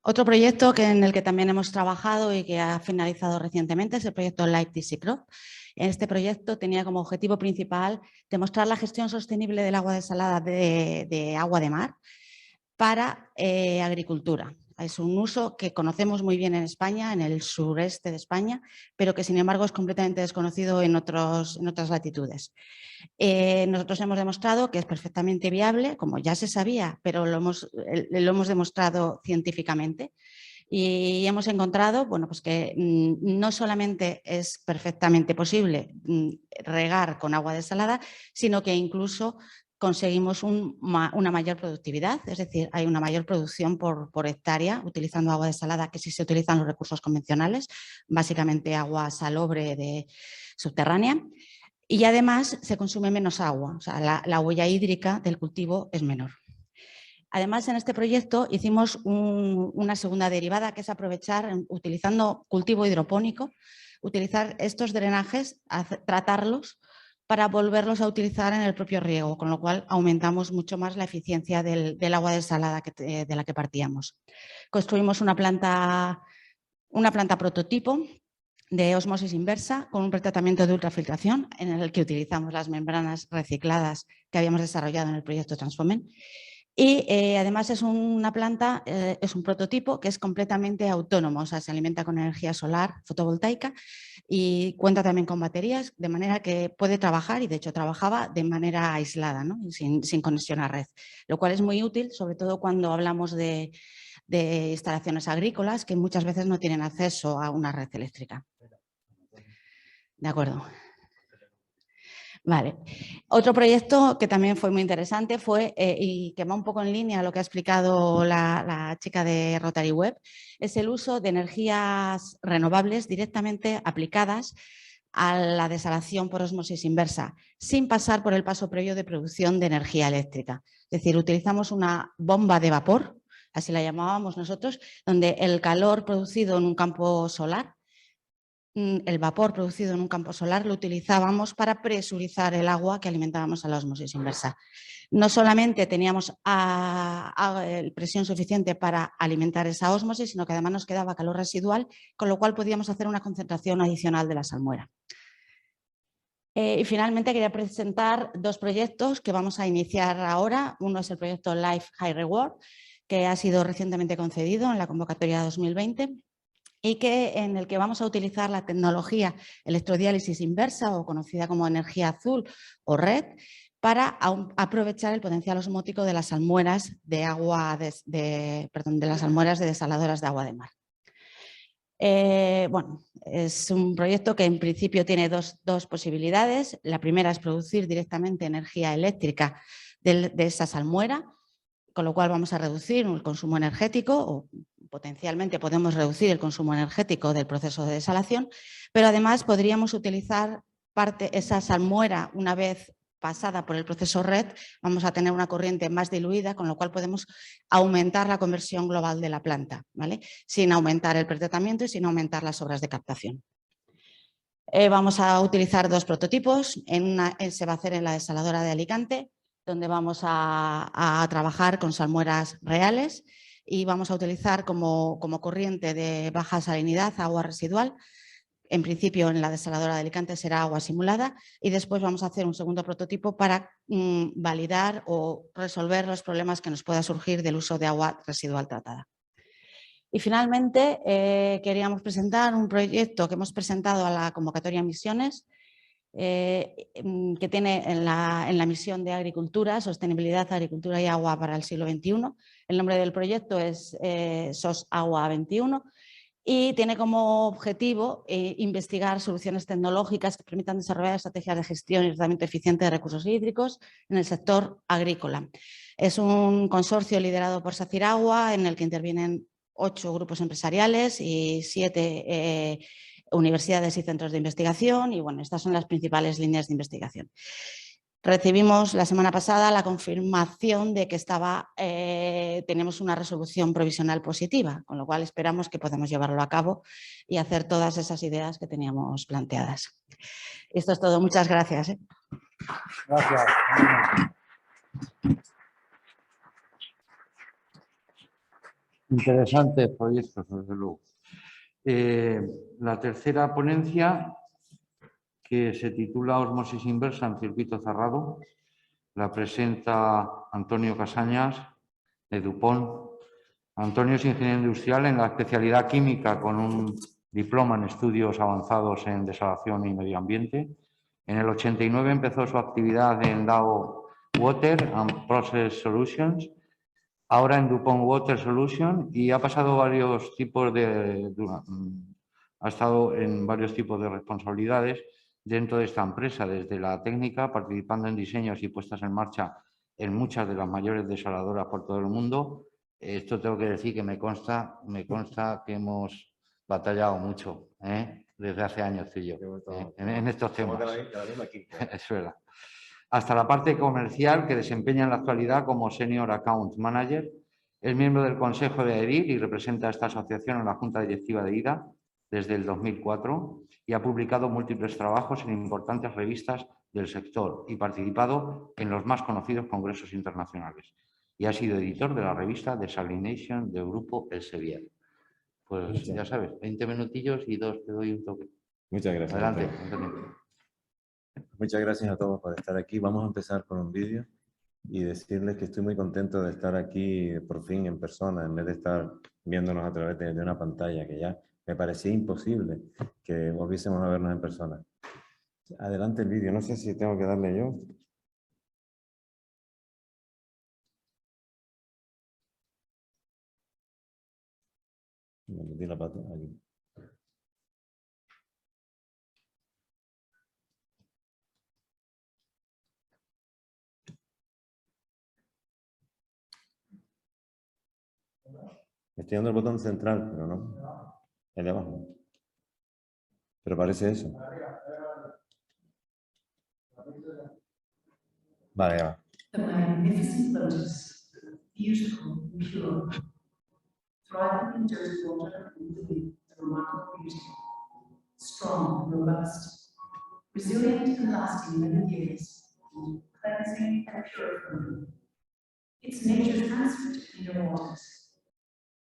Otro proyecto en el que también hemos trabajado y que ha finalizado recientemente es el proyecto Light DC Crop. Este proyecto tenía como objetivo principal demostrar la gestión sostenible del agua desalada de agua de mar para agricultura. Es un uso que conocemos muy bien en España, en el sureste de España, pero que sin embargo es completamente desconocido en otras latitudes. Nosotros hemos demostrado que es perfectamente viable, como ya se sabía, pero lo hemos demostrado científicamente. Y hemos encontrado pues que no solamente es perfectamente posible regar con agua desalada, sino que incluso conseguimos una mayor productividad, es decir, hay una mayor producción por hectárea utilizando agua desalada que si se utilizan los recursos convencionales, básicamente agua salobre subterránea. Y además se consume menos agua, o sea, la huella hídrica del cultivo es menor. Además, en este proyecto hicimos una segunda derivada, que es aprovechar, utilizando cultivo hidropónico, utilizar estos drenajes, tratarlos para volverlos a utilizar en el propio riego, con lo cual aumentamos mucho más la eficiencia del agua desalada de la que partíamos. Construimos una planta prototipo de osmosis inversa con un pretratamiento de ultrafiltración en el que utilizamos las membranas recicladas que habíamos desarrollado en el proyecto Transfomen. Y además es una planta, es un prototipo que es completamente autónomo, o sea, se alimenta con energía solar fotovoltaica y cuenta también con baterías, de manera que puede trabajar, y de hecho trabajaba de manera aislada, ¿no? sin conexión a red, lo cual es muy útil, sobre todo cuando hablamos de instalaciones agrícolas que muchas veces no tienen acceso a una red eléctrica. De acuerdo. Vale. Otro proyecto que también fue muy interesante fue, y que va un poco en línea a lo que ha explicado la chica de Rotary Web, es el uso de energías renovables directamente aplicadas a la desalación por ósmosis inversa, sin pasar por el paso previo de producción de energía eléctrica. Es decir, utilizamos una bomba de vapor, así la llamábamos nosotros, donde el calor producido en un campo solar, el vapor producido en un campo solar, lo utilizábamos para presurizar el agua que alimentábamos a la ósmosis inversa. No solamente teníamos presión suficiente para alimentar esa ósmosis, sino que además nos quedaba calor residual, con lo cual podíamos hacer una concentración adicional de la salmuera. Y finalmente quería presentar dos proyectos que vamos a iniciar ahora. Uno es el proyecto Life High Reward, que ha sido recientemente concedido en la convocatoria 2020 y en el que vamos a utilizar la tecnología electrodiálisis inversa, o conocida como energía azul o red, para aprovechar el potencial osmótico de las salmueras de las salmueras de desaladoras de agua de mar. Bueno, es un proyecto que en principio tiene dos posibilidades. La primera es producir directamente energía eléctrica de esa salmuera, con lo cual vamos a reducir el consumo energético, o potencialmente podemos reducir el consumo energético del proceso de desalación, pero además podríamos utilizar esa salmuera una vez pasada por el proceso red, vamos a tener una corriente más diluida, con lo cual podemos aumentar la conversión global de la planta, ¿vale? Sin aumentar el pretratamiento y sin aumentar las obras de captación. Vamos a utilizar dos prototipos, se va a hacer en la desaladora de Alicante, donde vamos a trabajar con salmueras reales y vamos a utilizar como corriente de baja salinidad agua residual. En principio en la desaladora de Alicante será agua simulada y después vamos a hacer un segundo prototipo para validar o resolver los problemas que nos pueda surgir del uso de agua residual tratada. Y finalmente queríamos presentar un proyecto que hemos presentado a la convocatoria Misiones, que tiene en la misión de Agricultura, Sostenibilidad, Agricultura y Agua para el siglo XXI. El nombre del proyecto es SOS Agua 21 y tiene como objetivo investigar soluciones tecnológicas que permitan desarrollar estrategias de gestión y tratamiento eficiente de recursos hídricos en el sector agrícola. Es un consorcio liderado por SACIR Agua, en el que intervienen 8 grupos empresariales y 7 universidades y centros de investigación, y bueno, estas son las principales líneas de investigación. Recibimos la semana pasada la confirmación de que tenemos una resolución provisional positiva, con lo cual esperamos que podamos llevarlo a cabo y hacer todas esas ideas que teníamos planteadas. Esto es todo. Muchas gracias. Gracias. Interesantes proyectos, desde luego. La tercera ponencia, que se titula Ósmosis inversa en circuito cerrado, la presenta Antonio Casañas, de DuPont. Antonio es ingeniero industrial en la especialidad química con un diploma en estudios avanzados en desalación y medio ambiente. En el 89 empezó su actividad en Dow Water and Process Solutions, ahora en DuPont Water Solutions, y ha pasado varios tipos ha estado en varios tipos de responsabilidades dentro de esta empresa, desde la técnica, participando en diseños y puestas en marcha en muchas de las mayores desaladoras por todo el mundo. Esto tengo que decir que me consta que hemos batallado mucho, desde hace años tú y yo, en estos temas. Es verdad. Hasta la parte comercial, que desempeña en la actualidad como Senior Account Manager. Es miembro del Consejo de AEDIR y representa a esta asociación en la Junta Directiva de IDA desde el 2004 y ha publicado múltiples trabajos en importantes revistas del sector y participado en los más conocidos congresos internacionales. Y ha sido editor de la revista Desalination del grupo Elsevier. Pues ya sabes, 20 minutillos y te doy un toque. Muchas gracias. Adelante, Antonio. Muchas gracias a todos por estar aquí. Vamos a empezar con un vídeo y decirles que estoy muy contento de estar aquí por fin en persona, en vez de estar viéndonos a través de una pantalla, que ya me parecía imposible que volviésemos a vernos en persona. Adelante el vídeo. No sé si tengo que darle yo. Me metí la pata aquí. Estoy dando el botón central, pero no. El de abajo. Pero parece eso. Vale, ya va. The magnificent lotus, beautiful and pure, thriving in dirty water and living with remarkable beauty, strong and robust, resilient and lasting many years, cleansing and purifying. It's nature's answer to cleaner waters.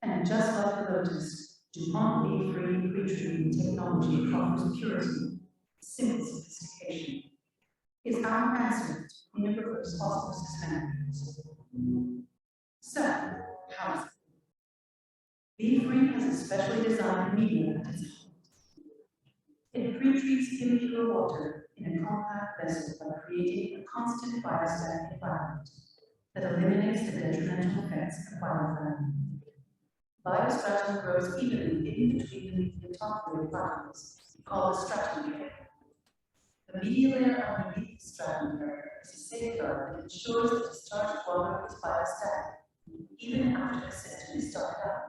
And just like the lotus, DuPont Be-Free pre-treatment technology offers purity, simple sophistication. Is our answer to cleaner osmosis standards. So, how is it? Be-Free has a specially designed medium at its heart. It pre-treats impure water in a compact vessel by creating a constant biostatic environment that eliminates the detrimental effects of biofouling. Biostratum grows evenly in between the top layer particles, called the stratum layer. The media layer underneath the stratum layer is a safeguard that ensures that discharged water is biostatic, even after the system is started up.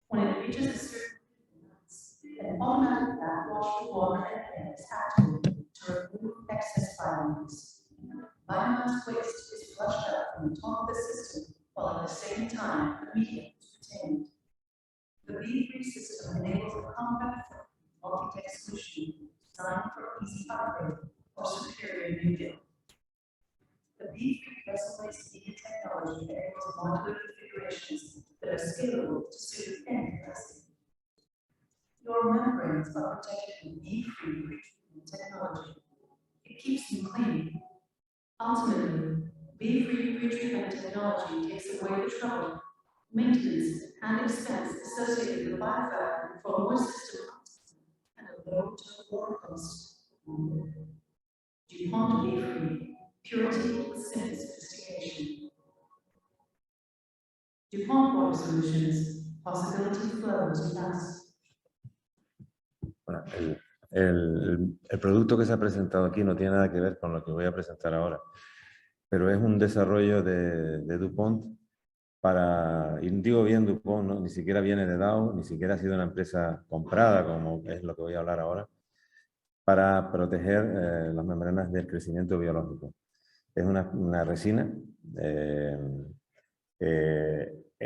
When it reaches a certain an automatic backwash of water and air is activated to remove excess biomass. Biomass waste is flushed out from the top of the system, while at the same time the medium is retained. The Be-Free system enables a compact multi-tech solution designed for easy upgrade or superior new build. The Be-Free vessel-based media technology enables modular configurations that are scalable to suit any capacity. Your membranes are protected with Be-Free pre-treatment technology. It keeps them clean. Ultimately, Be-Free pre-treatment technology takes away the trouble, maintenance, and expense associated with biofouling for more system and a low total water cost. DuPont Be-Free, purity with simple sophistication. DuPont Water Solutions, possibility flows with us. Bueno, el producto que se ha presentado aquí no tiene nada que ver con lo que voy a presentar ahora, pero es un desarrollo de DuPont para, y digo bien DuPont, ¿no? Ni siquiera viene de Dow, ni siquiera ha sido una empresa comprada, como es lo que voy a hablar ahora, para proteger las membranas del crecimiento biológico. Es una resina.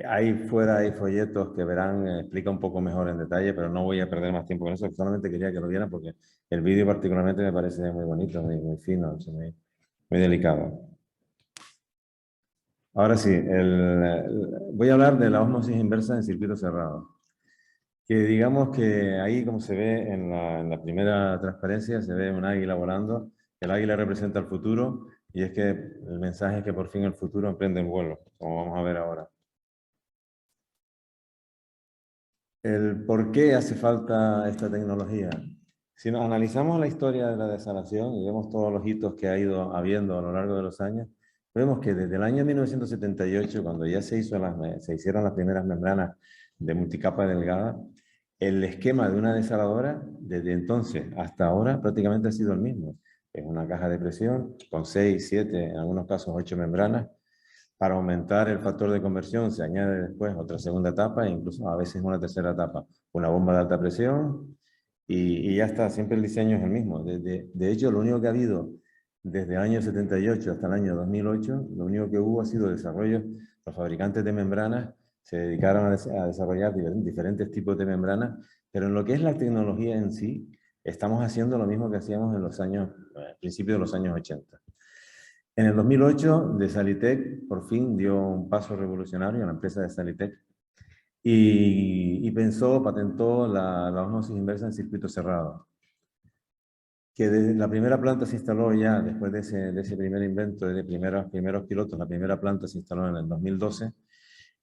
Ahí fuera hay folletos que verán, explica un poco mejor en detalle, pero no voy a perder más tiempo con eso, solamente quería que lo vieran porque el vídeo particularmente me parece muy bonito, muy fino, muy delicado. Ahora sí, voy a hablar de la ósmosis inversa en circuito cerrado. Que digamos que ahí, como se ve en la primera transparencia, se ve un águila volando. El águila representa el futuro y es que el mensaje es que por fin el futuro emprende el vuelo, como vamos a ver ahora. El por qué hace falta esta tecnología. Si nos analizamos la historia de la desalación y vemos todos los hitos que ha ido habiendo a lo largo de los años, vemos que desde el año 1978, cuando ya se hicieron las primeras membranas de multicapa delgada, el esquema de una desaladora, desde entonces hasta ahora, prácticamente ha sido el mismo. Es una caja de presión con 6, 7, en algunos casos 8 membranas. Para aumentar el factor de conversión se añade después otra segunda etapa e incluso a veces una tercera etapa. Una bomba de alta presión y ya está, siempre el diseño es el mismo. De hecho, lo único que ha habido desde el año 78 hasta el año 2008, lo único que hubo ha sido desarrollo. Los fabricantes de membranas se dedicaron a desarrollar diferentes tipos de membranas, pero en lo que es la tecnología en sí, estamos haciendo lo mismo que hacíamos en los años, principios de los años 80. En el 2008, Desalitec por fin dio un paso revolucionario, la empresa Desalitec, y patentó la ósmosis inversa en circuito cerrado. Que la primera planta se instaló ya, después de ese primer invento, de primeros pilotos, la primera planta se instaló en el 2012,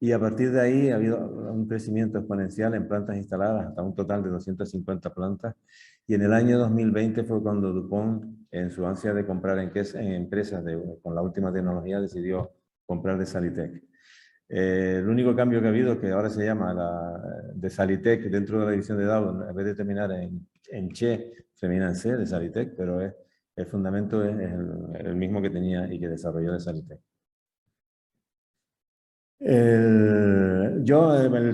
y a partir de ahí ha habido un crecimiento exponencial en plantas instaladas, hasta un total de 250 plantas, y en el año 2020 fue cuando DuPont, en su ansia de comprar empresas con la última tecnología, decidió comprar Desalitec. El único cambio que ha habido, que ahora se llama Desalitec dentro de la división de Dow, en vez de terminar en Che, termina en C, Desalitec, pero el fundamento es el mismo que tenía y que desarrolló Desalitec. El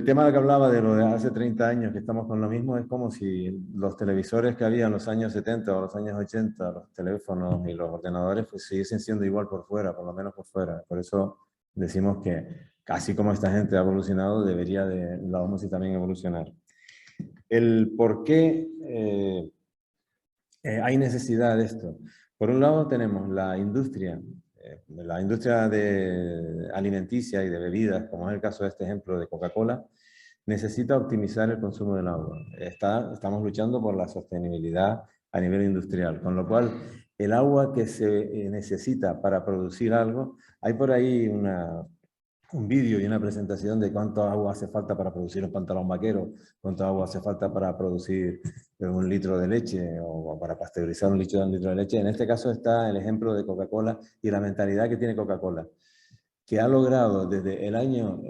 tema que hablaba de lo de hace 30 años, que estamos con lo mismo, es como si los televisores que había en los años 70 o los años 80, los teléfonos y los ordenadores, pues siguiesen siendo igual por fuera, por lo menos por fuera. Por eso decimos que, casi como esta gente ha evolucionado, debería de la música también evolucionar. El por qué hay necesidad de esto. Por un lado tenemos la industria alimenticia y de bebidas, como es el caso de este ejemplo de Coca-Cola, necesita optimizar el consumo del agua. Estamos luchando por la sostenibilidad a nivel industrial, con lo cual el agua que se necesita para producir algo, hay por ahí un vídeo y una presentación de cuánto agua hace falta para producir un pantalón vaquero, cuánto agua hace falta para producir 1 litro de leche o para pasteurizar 1 litro de leche. En este caso está el ejemplo de Coca-Cola y la mentalidad que tiene Coca-Cola, que ha logrado desde el año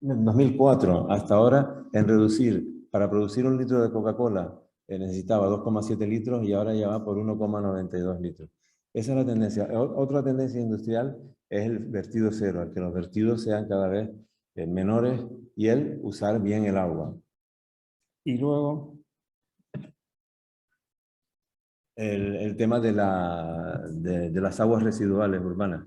2004 hasta ahora en reducir, para producir 1 litro de Coca-Cola necesitaba 2,7 litros y ahora ya va por 1,92 litros. Esa es la tendencia. Otra tendencia industrial es el vertido cero, el que los vertidos sean cada vez menores y el usar bien el agua. Y luego el tema de las aguas residuales urbanas.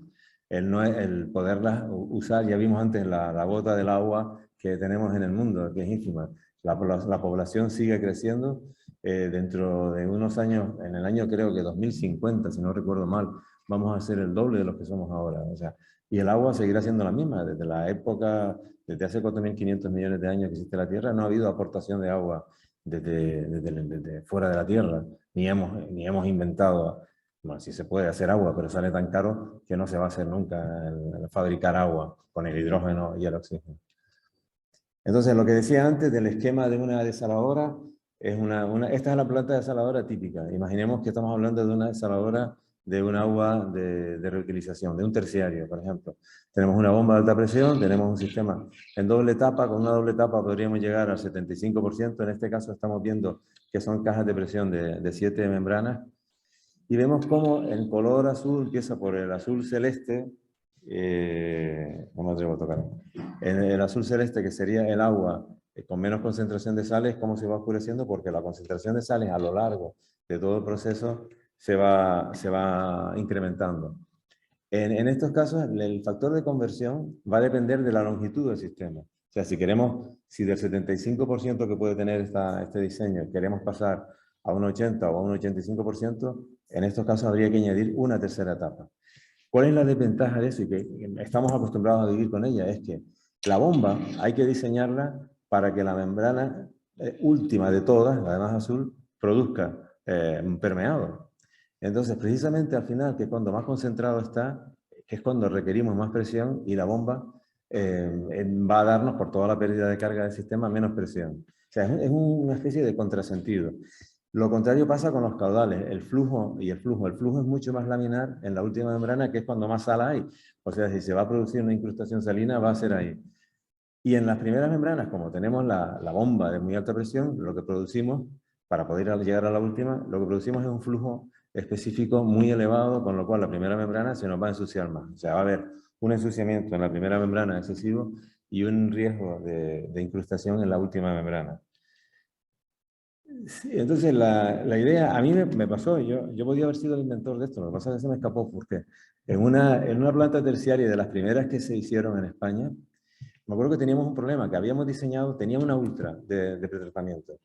El poderlas usar, ya vimos antes la gota del agua que tenemos en el mundo, que es ínfima. La población sigue creciendo. Dentro de unos años, en el año creo que 2050, si no recuerdo mal, vamos a ser el doble de los que somos ahora. O sea, y el agua seguirá siendo la misma. Desde la época, desde hace 4.500 millones de años que existe la Tierra, no ha habido aportación de agua desde fuera de la Tierra. Ni hemos inventado, bueno, si se puede hacer agua, pero sale tan caro que no se va a hacer nunca el fabricar agua con el hidrógeno y el oxígeno. Entonces, lo que decía antes del esquema de una desaladora, esta es la planta desaladora típica. Imaginemos que estamos hablando de una desaladora de un agua de reutilización, de un terciario, por ejemplo. Tenemos una bomba de alta presión, tenemos un sistema en doble etapa, con una doble etapa podríamos llegar al 75%, en este caso estamos viendo que son cajas de presión de 7 membranas, y vemos cómo el color azul empieza por el azul celeste, no me atrevo a tocar, el azul celeste que sería el agua con menos concentración de sales, cómo se va oscureciendo, porque la concentración de sales a lo largo de todo el proceso se va incrementando. En estos casos, el factor de conversión va a depender de la longitud del sistema. O sea, si del 75% que puede tener este diseño, queremos pasar a un 80 o a un 85%, en estos casos habría que añadir una tercera etapa. ¿Cuál es la desventaja de eso? Y que estamos acostumbrados a vivir con ella, es que la bomba hay que diseñarla para que la membrana última de todas, la de más azul, produzca un permeado. Entonces, precisamente al final, que cuando más concentrado está, es cuando requerimos más presión y la bomba va a darnos, por toda la pérdida de carga del sistema, menos presión. O sea, es una especie de contrasentido. Lo contrario pasa con los caudales, el flujo y el flujo. El flujo es mucho más laminar en la última membrana, que es cuando más sal hay. O sea, si se va a producir una incrustación salina, va a ser ahí. Y en las primeras membranas, como tenemos la bomba de muy alta presión, lo que producimos, para poder llegar a la última, lo que producimos es un flujo específico muy elevado, con lo cual la primera membrana se nos va a ensuciar más. O sea, va a haber un ensuciamiento en la primera membrana excesivo y un riesgo de incrustación en la última membrana. Sí, entonces la idea, a mí me pasó, yo podía haber sido el inventor de esto, lo que pasa es que se me escapó, porque en una planta terciaria de las primeras que se hicieron en España, me acuerdo que teníamos un problema, que habíamos diseñado, tenía una ultra de pretratamiento.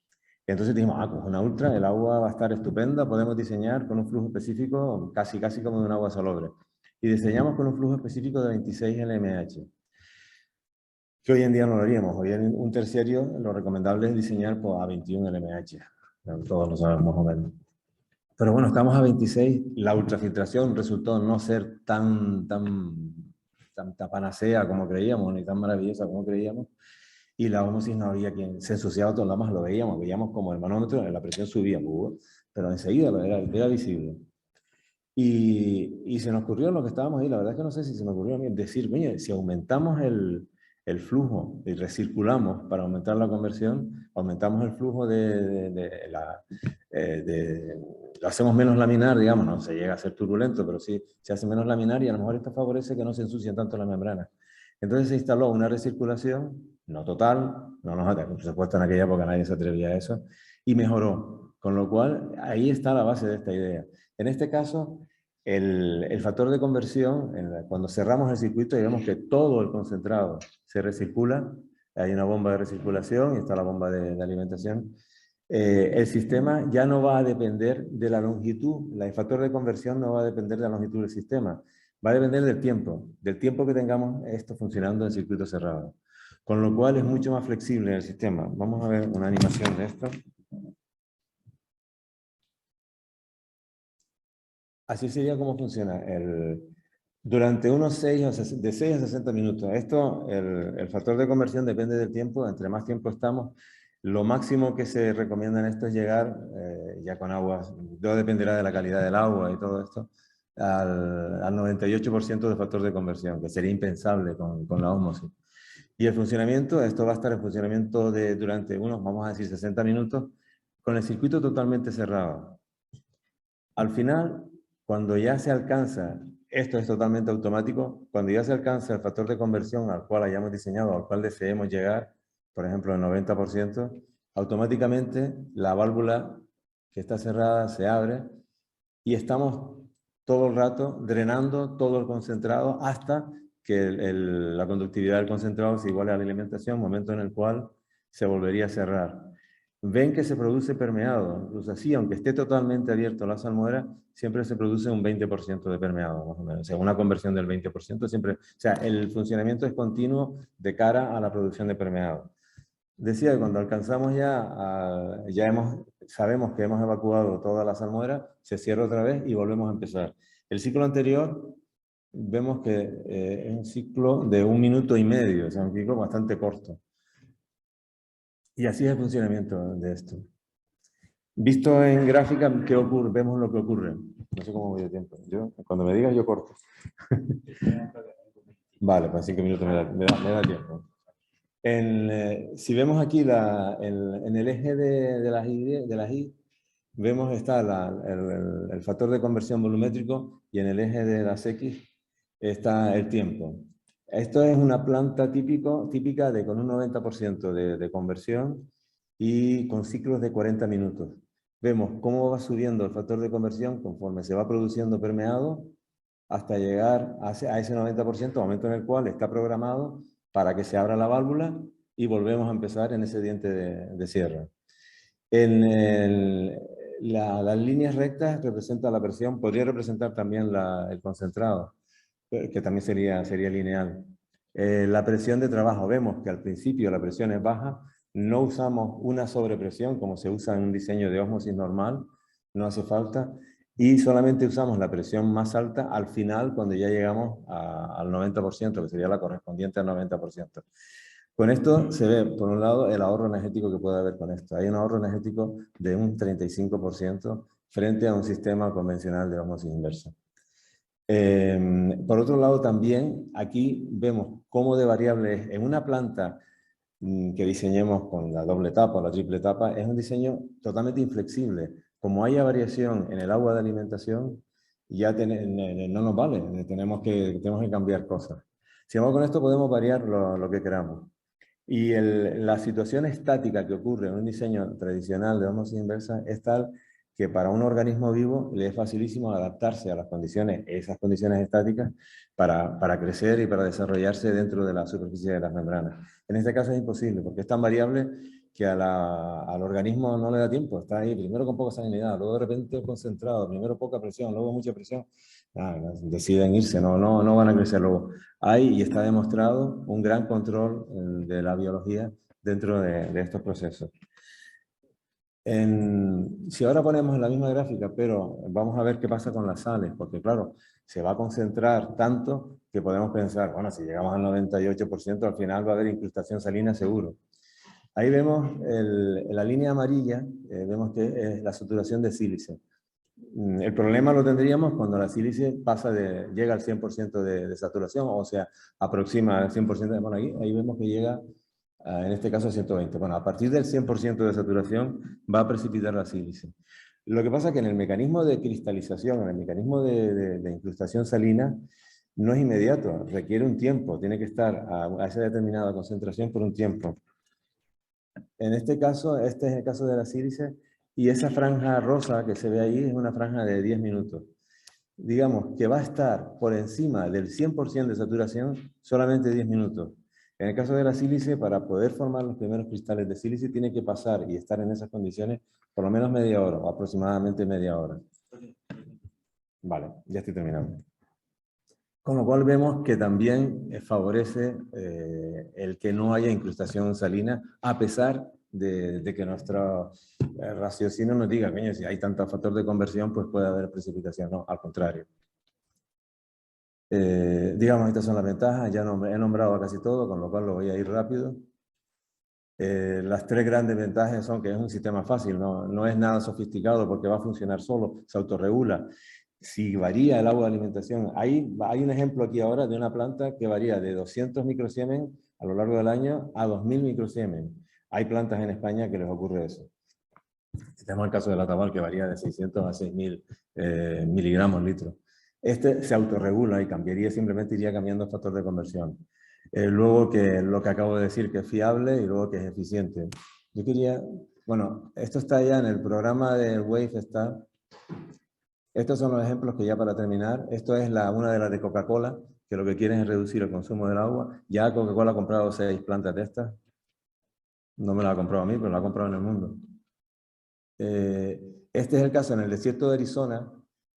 Entonces dijimos, pues una ultra, el agua va a estar estupenda, podemos diseñar con un flujo específico, casi como de un agua salobre. Y diseñamos con un flujo específico de 26 LMH. Que hoy en día no lo haríamos. Hoy en un terciario lo recomendable es diseñar a 21 LMH. Todos lo sabemos más o menos. Pero bueno, estamos a 26. La ultrafiltración resultó no ser tan panacea como creíamos, ni tan maravillosa como creíamos. Y la ósmosis no había quien se ensuciaba todo, nada más lo veíamos como el manómetro, la presión subía, pero enseguida era visible. Y se nos ocurrió lo que estábamos ahí, la verdad es que no sé si se me ocurrió a mí decir, oye, si aumentamos el flujo y recirculamos para aumentar la conversión, aumentamos el flujo lo hacemos menos laminar, digamos, no se llega a ser turbulento, pero sí se hace menos laminar y a lo mejor esto favorece que no se ensucien tanto las membranas. Entonces se instaló una recirculación, no total, no nos por supuesto en aquella época nadie se atrevía a eso, y mejoró, con lo cual ahí está la base de esta idea. En este caso, el factor de conversión, cuando cerramos el circuito y vemos que todo el concentrado se recircula, hay una bomba de recirculación y está la bomba de alimentación, el sistema ya no va a depender de la longitud, el factor de conversión no va a depender de la longitud del sistema, va a depender del tiempo que tengamos esto funcionando en circuito cerrado. Con lo cual es mucho más flexible el sistema. Vamos a ver una animación de esto. Así sería como funciona. Durante unos de 6 a 60 minutos. Esto, el factor de conversión depende del tiempo. Entre más tiempo estamos, lo máximo que se recomienda en esto es llegar, ya con agua, todo dependerá de la calidad del agua y todo esto, al 98% de factor de conversión, que sería impensable con la ósmosis. Y el funcionamiento, esto va a estar en funcionamiento durante unos, vamos a decir, 60 minutos, con el circuito totalmente cerrado. Al final, cuando ya se alcanza, esto es totalmente automático, cuando ya se alcanza el factor de conversión al cual hayamos diseñado, al cual deseemos llegar, por ejemplo, el 90%, automáticamente la válvula que está cerrada se abre y estamos todo el rato drenando todo el concentrado hasta que la conductividad del concentrado se iguale a la alimentación, momento en el cual se volvería a cerrar. Ven que se produce permeado, incluso así, aunque esté totalmente abierto la salmuera, siempre se produce un 20% de permeado, más o menos. O sea, una conversión del 20% siempre. O sea, el funcionamiento es continuo de cara a la producción de permeado. Decía que cuando alcanzamos sabemos que hemos evacuado toda la salmuera, se cierra otra vez y volvemos a empezar. El ciclo anterior vemos que es un ciclo de 1 minuto y medio, o sea, un ciclo bastante corto. Y así es el funcionamiento de esto. Visto en gráfica, ¿qué ocurre? Vemos lo que ocurre. No sé cómo voy de tiempo. Cuando me digas, yo corto. Vale, pues 5 minutos me da tiempo. Si vemos aquí en el eje de las Y, vemos está el factor de conversión volumétrico y en el eje de las X está el tiempo. Esto es una planta típica con un 90% de conversión y con ciclos de 40 minutos. Vemos cómo va subiendo el factor de conversión conforme se va produciendo permeado hasta llegar a ese 90%, momento en el cual está programado para que se abra la válvula y volvemos a empezar en ese diente de cierre. Las líneas rectas representan la presión, podría representar también el concentrado, que también sería lineal. La presión de trabajo, vemos que al principio la presión es baja, no usamos una sobrepresión como se usa en un diseño de ósmosis normal, no hace falta, y solamente usamos la presión más alta al final cuando ya llegamos al 90%, que sería la correspondiente al 90%. Con esto se ve, por un lado, el ahorro energético que puede haber con esto. Hay un ahorro energético de un 35% frente a un sistema convencional de ósmosis inversa. Por otro lado, también aquí vemos cómo de variables en una planta que diseñemos con la doble tapa o la triple tapa, es un diseño totalmente inflexible. Como haya variación en el agua de alimentación, ya no nos vale, tenemos que cambiar cosas. Sin embargo, con esto podemos variar lo que queramos. Y la situación estática que ocurre en un diseño tradicional de ósmosis inversa es tal que para un organismo vivo le es facilísimo adaptarse a esas condiciones estáticas para crecer y para desarrollarse dentro de la superficie de las membranas. En este caso es imposible porque es tan variable que al organismo no le da tiempo. Está ahí primero con poca salinidad, luego de repente concentrado, primero poca presión, luego mucha presión. Deciden irse, no van a crecer luego. Hay, y está demostrado, un gran control de la biología dentro de estos procesos. Si ahora ponemos la misma gráfica, pero vamos a ver qué pasa con las sales, porque claro, se va a concentrar tanto que podemos pensar, bueno, si llegamos al 98%, al final va a haber incrustación salina seguro. Ahí vemos en la línea amarilla, vemos que es la saturación de sílice. El problema lo tendríamos cuando la sílice llega al 100% de saturación, o sea, aproxima al 100%. Bueno, ahí vemos que llega, en este caso, a 120. Bueno, a partir del 100% de saturación va a precipitar la sílice. Lo que pasa es que en el mecanismo de cristalización, en el mecanismo de incrustación salina, no es inmediato, requiere un tiempo, tiene que estar a esa determinada concentración por un tiempo. En este caso, este es el caso de la sílice, y esa franja rosa que se ve ahí es una franja de 10 minutos. Digamos que va a estar por encima del 100% de saturación solamente 10 minutos. En el caso de la sílice, para poder formar los primeros cristales de sílice, tiene que pasar y estar en esas condiciones por lo menos media hora, o aproximadamente media hora. Vale, ya estoy terminando. Con lo cual vemos que también favorece el que no haya incrustación salina, a pesar de que nuestro raciocinio nos diga, coño, si hay tanto factor de conversión, pues puede haber precipitación. No, al contrario. Digamos, estas son las ventajas. Ya he nombrado casi todo, con lo cual lo voy a ir rápido. Las tres grandes ventajas son que es un sistema fácil, no es nada sofisticado porque va a funcionar solo, se autorregula. Si varía el agua de alimentación, hay un ejemplo aquí ahora de una planta que varía de 200 microsiemen a lo largo del año a 2000 microsiemen. Hay plantas en España que les ocurre eso. Tenemos el caso del Ataval que varía de 600 a 6000 miligramos litro. Este se autorregula y cambiaría, simplemente iría cambiando el factor de conversión. Luego que lo que acabo de decir, que es fiable, y luego que es eficiente. Yo quería, bueno, esto está ya en el programa del WAVE, está. Estos son los ejemplos que ya para terminar, esto es una de las de Coca-Cola, que lo que quieren es reducir el consumo del agua. Ya Coca-Cola ha comprado 6 plantas de estas. No me la ha comprado a mí, pero la ha comprado en el mundo. Este es el caso en el desierto de Arizona,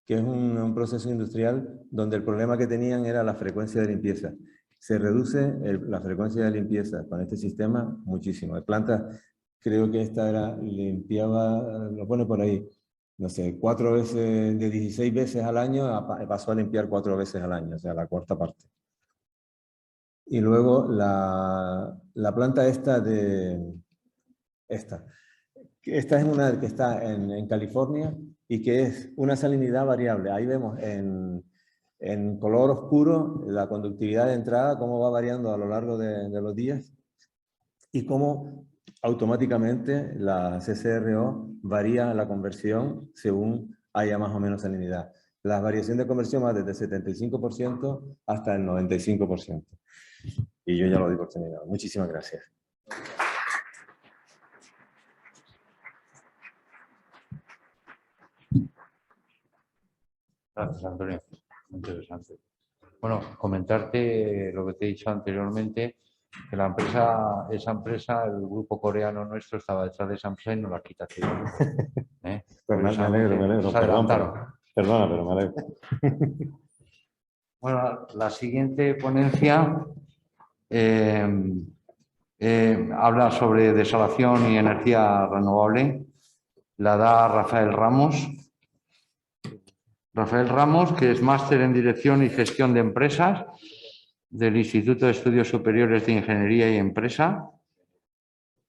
que es un proceso industrial donde el problema que tenían era la frecuencia de limpieza. Se reduce la frecuencia de limpieza con este sistema muchísimo. De plantas, creo que esta limpiaba, lo pone por ahí, no sé, 4 veces, de 16 veces al año, pasó a limpiar 4 veces al año, o sea, la cuarta parte. Y luego la planta esta Esta es una que está en California y que es una salinidad variable. Ahí vemos en color oscuro la conductividad de entrada, cómo va variando a lo largo de los días y cómo automáticamente la CCRO varía la conversión según haya más o menos salinidad. La variación de conversión va desde el 75% hasta el 95%. Y yo ya lo doy por terminado. Muchísimas gracias. Gracias, Antonio. Muy interesante. Bueno, comentarte lo que te he dicho anteriormente, que esa empresa, el grupo coreano nuestro estaba detrás de esa empresa y no la quita. Pues me alegro. Se adelantaron. Perdona, pero me alegro. Bueno, la siguiente ponencia habla sobre desalación y energía renovable. La da Rafael Ramos. Rafael Ramos, que es máster en Dirección y Gestión de Empresas del Instituto de Estudios Superiores de Ingeniería y Empresa.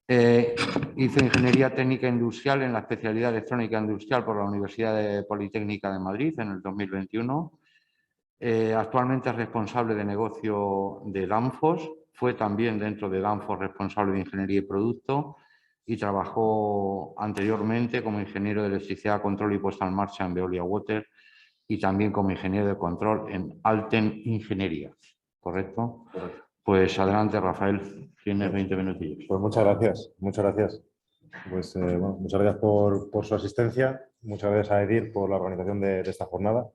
Hizo Ingeniería Técnica Industrial en la especialidad Electrónica Industrial por la Universidad Politécnica de Madrid en el 2021. Actualmente es responsable de negocio de Danfoss. Fue también dentro de Danfoss responsable de Ingeniería y Producto y trabajó anteriormente como ingeniero de electricidad, control y puesta en marcha en Veolia Water y también como ingeniero de control en Alten Ingeniería. ¿Correcto? Pues adelante, Rafael. Tienes 20 minutillos. Pues muchas gracias, muchas gracias. Pues, bueno, muchas gracias por su asistencia, muchas gracias a Edir por la organización de esta jornada.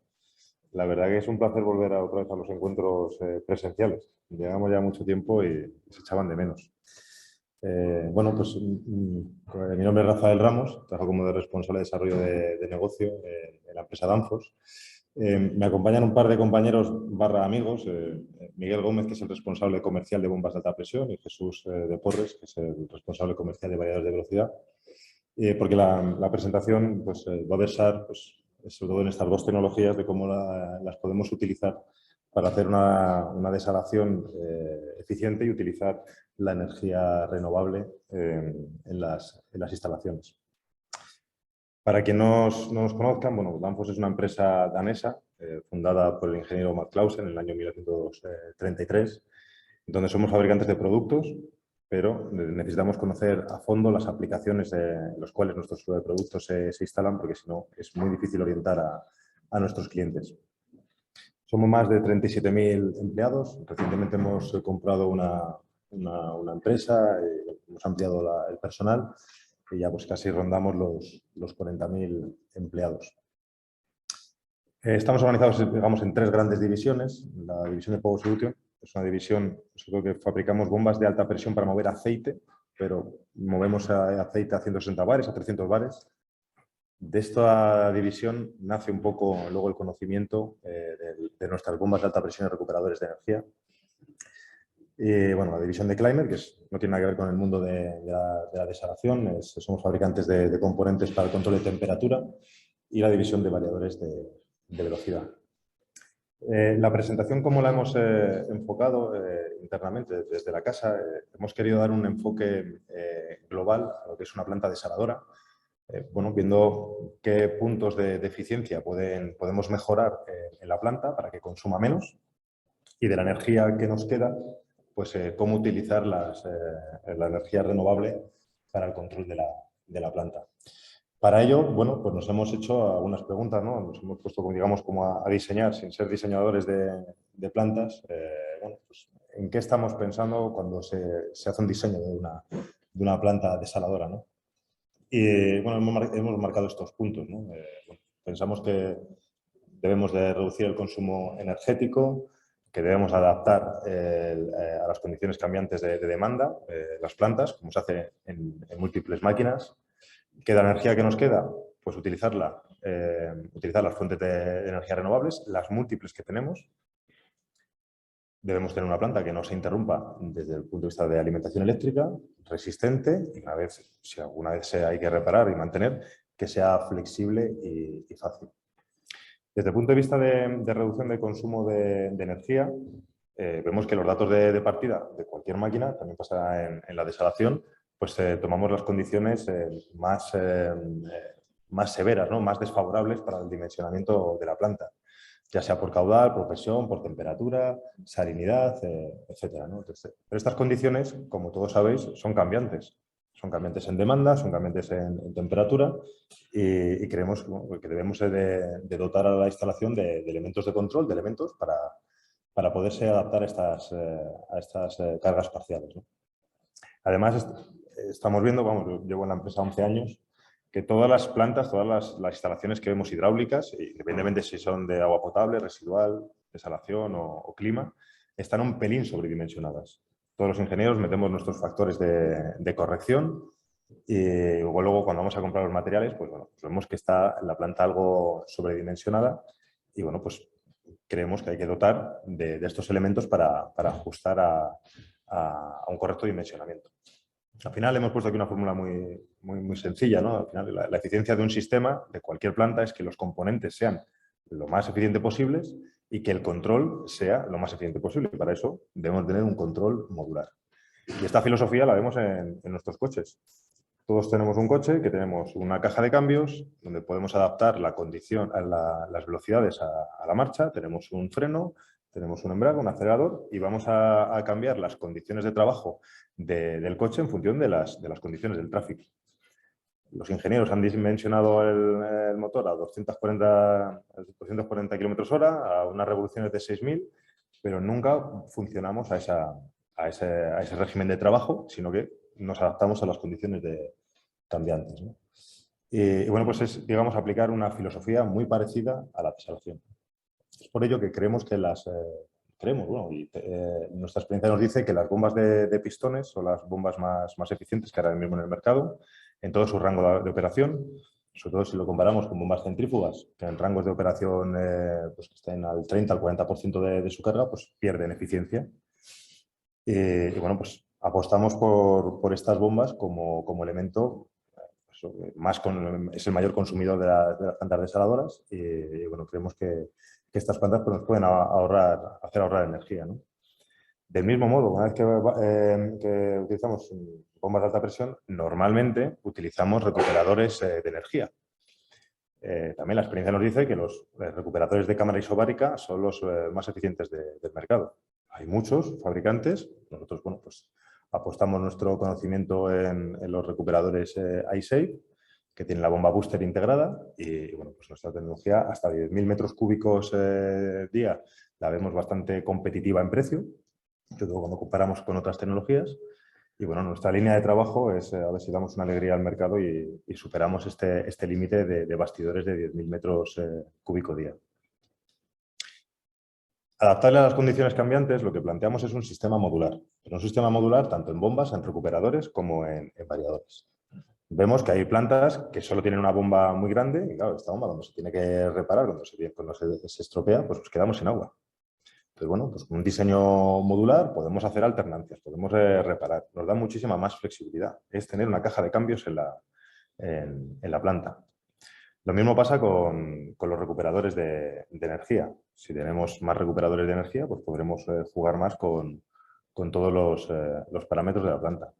La verdad que es un placer volver otra vez a los encuentros presenciales. Llevamos ya mucho tiempo y se echaban de menos. Bueno, pues mi nombre es Rafael Ramos, trabajo como responsable de desarrollo de negocio en la empresa Danfoss. Me acompañan un par de compañeros / amigos, Miguel Gómez, que es el responsable comercial de bombas de alta presión, y Jesús de Porres, que es el responsable comercial de variadores de velocidad, porque la presentación pues, va a versar pues, sobre todo en estas dos tecnologías de cómo las podemos utilizar para hacer una desalación eficiente y utilizar la energía renovable en las instalaciones. Para quien no nos conozcan, bueno, Danfoss es una empresa danesa fundada por el ingeniero Matt Clausen en el año 1933, donde somos fabricantes de productos, pero necesitamos conocer a fondo las aplicaciones en las cuales nuestros productos se instalan, porque si no es muy difícil orientar a nuestros clientes. Somos más de 37.000 empleados. Recientemente hemos comprado una empresa, hemos ampliado el personal y ya pues casi rondamos los 40.000 empleados. Estamos organizados, digamos, en 3 grandes divisiones. La división de Power Solution es una división, nosotros que fabricamos bombas de alta presión para mover aceite, pero movemos aceite a 160 bares, a 300 bares. De esta división nace un poco luego el conocimiento de nuestras bombas de alta presión y recuperadores de energía. Y bueno, la división de Climate, que no tiene nada que ver con el mundo de la desalación, somos fabricantes de componentes para el control de temperatura, y la división de variadores de velocidad. La presentación, como la hemos enfocado internamente desde la casa, hemos querido dar un enfoque global a lo que es una planta desaladora. Bueno, viendo qué puntos de eficiencia podemos mejorar en la planta para que consuma menos, y de la energía que nos queda, pues cómo utilizar la energía renovable para el control de la planta. Para ello, bueno, pues nos hemos hecho algunas preguntas, ¿no? Nos hemos puesto, digamos, como a diseñar, sin ser diseñadores de plantas. Bueno, pues, ¿en qué estamos pensando cuando se hace un diseño de una planta desaladora, ¿no? Y bueno, hemos marcado estos puntos, ¿no? Bueno, pensamos que debemos de reducir el consumo energético, que debemos adaptar a las condiciones cambiantes de demanda las plantas, como se hace en múltiples máquinas. ¿Qué de la energía que nos queda? Pues utilizar las fuentes de energía renovables, las múltiples que tenemos. Debemos tener una planta que no se interrumpa desde el punto de vista de alimentación eléctrica, resistente, y si alguna vez hay que reparar y mantener, que sea flexible y fácil. Desde el punto de vista de reducción de consumo de energía, vemos que los datos de partida de cualquier máquina, también pasa en la desalación, pues tomamos las condiciones más severas, ¿no? Más desfavorables para el dimensionamiento de la planta, ya sea por caudal, por presión, por temperatura, salinidad, etcétera, ¿no? Entonces, pero estas condiciones, como todos sabéis, son cambiantes. Son cambiantes en demanda, son cambiantes en temperatura, y creemos que debemos de dotar a la instalación de elementos de control, de elementos para poderse adaptar a estas cargas parciales, ¿no? Además, estamos viendo, vamos, yo llevo en la empresa 11 años, que todas las plantas, todas las instalaciones que vemos hidráulicas, independientemente si son de agua potable, residual, desalación o clima, están un pelín sobredimensionadas. Todos los ingenieros metemos nuestros factores de corrección, y luego cuando vamos a comprar los materiales, pues bueno, pues vemos que está la planta algo sobredimensionada, y bueno, pues creemos que hay que dotar de estos elementos para ajustar a un correcto dimensionamiento. Al final hemos puesto aquí una fórmula muy sencilla, ¿no? Al final, la eficiencia de un sistema, de cualquier planta, es que los componentes sean lo más eficientes posibles y que el control sea lo más eficiente posible. Y para eso debemos tener un control modular. Y esta filosofía la vemos en nuestros coches. Todos tenemos un coche que tenemos una caja de cambios donde podemos adaptar la condición, las velocidades a la marcha, tenemos un freno, tenemos un embrague, un acelerador, y vamos a cambiar las condiciones de trabajo del coche en función de las condiciones del tráfico. Los ingenieros han dimensionado el motor a 240 km/h, a unas revoluciones de 6.000, pero nunca funcionamos a ese régimen de trabajo, sino que nos adaptamos a las condiciones cambiantes, ¿no? Y bueno, pues es, digamos, aplicar una filosofía muy parecida a la desalación. Es por ello que creemos que nuestra experiencia nos dice que las bombas de pistones son las bombas más eficientes que ahora mismo en el mercado, en todo su rango de operación, sobre todo si lo comparamos con bombas centrífugas, que en rangos de operación pues que estén al 30 al 40% de su carga, pues pierden eficiencia. Y bueno, pues apostamos por estas bombas como elemento, es el mayor consumidor de las plantas desaladoras, y bueno, creemos que estas plantas pues, nos pueden hacer ahorrar energía, ¿no? Del mismo modo, una vez que utilizamos bombas de alta presión, normalmente utilizamos recuperadores de energía. también la experiencia nos dice que los recuperadores de cámara isobárica son los más eficientes del mercado. Hay muchos fabricantes, nosotros bueno, pues, apostamos nuestro conocimiento en los recuperadores iSafe, que tienen la bomba booster integrada y bueno, pues nuestra tecnología hasta 10.000 metros cúbicos día la vemos bastante competitiva en precio, sobre todo cuando comparamos con otras tecnologías. Y bueno, nuestra línea de trabajo es a ver si damos una alegría al mercado y superamos este límite de bastidores de 10.000 metros cúbicos día. Adaptable a las condiciones cambiantes, lo que planteamos es un sistema modular. Pero un sistema modular tanto en bombas, en recuperadores, como en variadores. Vemos que hay plantas que solo tienen una bomba muy grande y claro, esta bomba cuando se tiene que reparar, cuando se estropea, pues nos quedamos sin agua. Entonces, bueno, pues con un diseño modular podemos hacer alternancias, podemos reparar. Nos da muchísima más flexibilidad. Es tener una caja de cambios en la planta. Lo mismo pasa con los recuperadores de energía. Si tenemos más recuperadores de energía, pues podremos jugar más con todos los parámetros de la planta.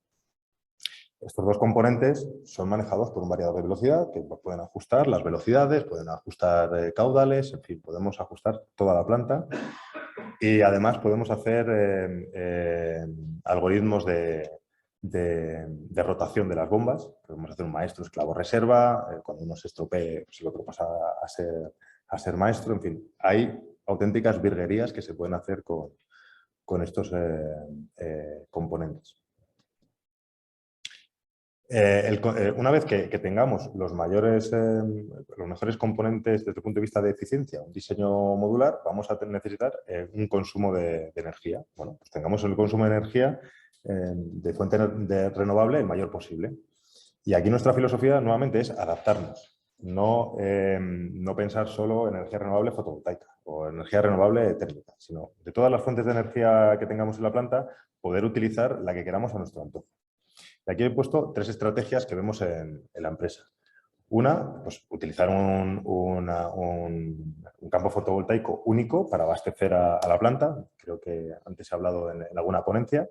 Estos dos componentes son manejados por un variador de velocidad que pueden ajustar las velocidades, pueden ajustar caudales, en fin, podemos ajustar toda la planta y además podemos hacer algoritmos de rotación de las bombas. Podemos hacer un maestro esclavo reserva, cuando uno se estropee, pues el otro pasa a ser maestro, en fin, hay auténticas virguerías que se pueden hacer con estos componentes. Una vez que tengamos los mejores componentes desde el punto de vista de eficiencia, un diseño modular, vamos a necesitar un consumo de energía. Bueno, pues tengamos el consumo de energía de fuente renovable el mayor posible. Y aquí nuestra filosofía nuevamente es adaptarnos, no pensar solo en energía renovable fotovoltaica o energía renovable térmica, sino de todas las fuentes de energía que tengamos en la planta, poder utilizar la que queramos a nuestro antojo. Y aquí he puesto 3 estrategias que vemos en la empresa. Una, pues utilizar un campo fotovoltaico único para abastecer a la planta. Creo que antes se ha hablado en alguna ponencia.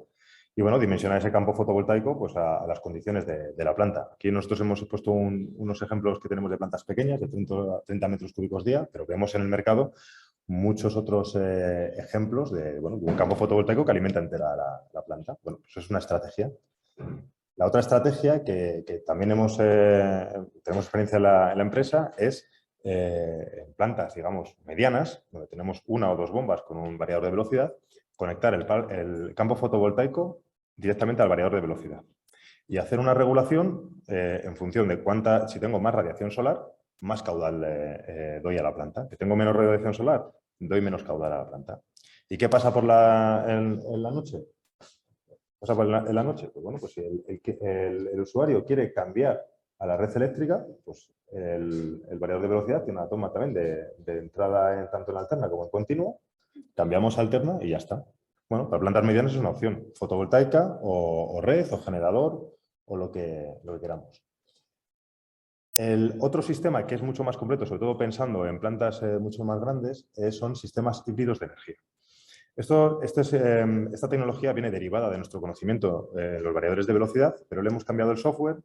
Y bueno, dimensionar ese campo fotovoltaico pues, a las condiciones de la planta. Aquí nosotros hemos puesto unos ejemplos que tenemos de plantas pequeñas, de 30 metros cúbicos día, pero vemos en el mercado muchos otros ejemplos de un campo fotovoltaico que alimenta entera la planta. Bueno, pues es una estrategia. La otra estrategia que también tenemos experiencia en la empresa es en plantas, digamos, medianas, donde tenemos 1 o 2 bombas con un variador de velocidad, conectar el campo fotovoltaico directamente al variador de velocidad y hacer una regulación en función de si tengo más radiación solar, más caudal doy a la planta. Si tengo menos radiación solar, doy menos caudal a la planta. ¿Y qué pasa en la noche? En la noche, pues bueno, pues si el usuario quiere cambiar a la red eléctrica, pues el variador de velocidad tiene una toma también de entrada tanto en alterna como en continua, cambiamos a alterna y ya está. Bueno, para plantas medianas es una opción, fotovoltaica o red o generador o lo que queramos. El otro sistema que es mucho más completo, sobre todo pensando en plantas mucho más grandes, son sistemas híbridos de energía. Esta tecnología viene derivada de nuestro conocimiento en los variadores de velocidad, pero le hemos cambiado el software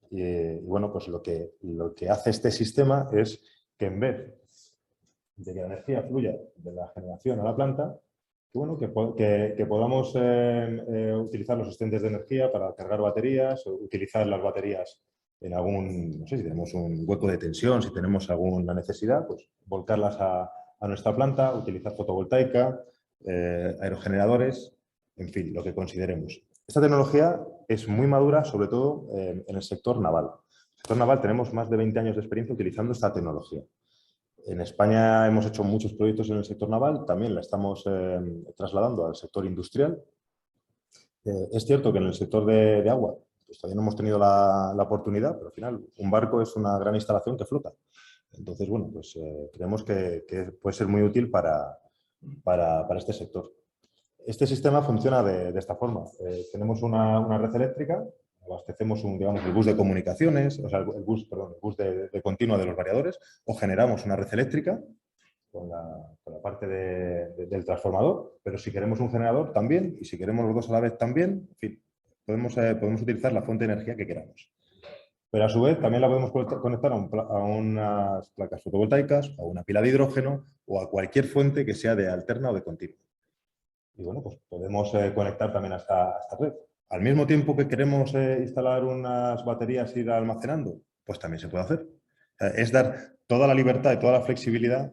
y bueno, pues lo que hace este sistema es que en vez de que la energía fluya de la generación a la planta, que podamos utilizar los asistentes de energía para cargar baterías o utilizar las baterías en no sé si tenemos un hueco de tensión, si tenemos alguna necesidad, pues volcarlas a nuestra planta, utilizar fotovoltaica, aerogeneradores, en fin, lo que consideremos. Esta tecnología es muy madura, sobre todo en el sector naval. En el sector naval tenemos más de 20 años de experiencia utilizando esta tecnología. En España hemos hecho muchos proyectos en el sector naval, también la estamos trasladando al sector industrial. Es cierto que en el sector de agua pues todavía no hemos tenido la oportunidad, pero al final un barco es una gran instalación que flota. Entonces, bueno, pues creemos que puede ser muy útil para este sector. Este sistema funciona de esta forma. Tenemos una red eléctrica, abastecemos el bus de comunicaciones, o sea, el bus de continua de los variadores, o generamos una red eléctrica con la parte del transformador, pero si queremos un generador también, y si queremos los dos a la vez también, en fin, podemos utilizar la fuente de energía que queramos. Pero a su vez también la podemos conectar a unas placas fotovoltaicas, a una pila de hidrógeno o a cualquier fuente que sea de alterna o de continua. Y bueno, pues podemos conectar también a esta red. Al mismo tiempo que queremos instalar unas baterías e ir almacenando, pues también se puede hacer. Es dar toda la libertad y toda la flexibilidad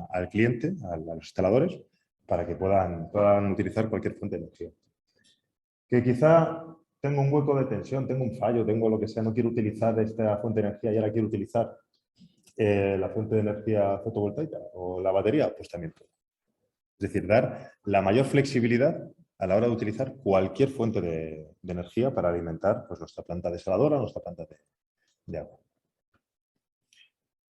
al cliente, a los instaladores, para que puedan utilizar cualquier fuente de energía. Que quizá tengo un hueco de tensión, tengo un fallo, tengo lo que sea, no quiero utilizar esta fuente de energía y ahora quiero utilizar la fuente de energía fotovoltaica o la batería, pues también puedo. Es decir, dar la mayor flexibilidad a la hora de utilizar cualquier fuente de energía para alimentar pues, nuestra planta desaladora o nuestra planta de agua.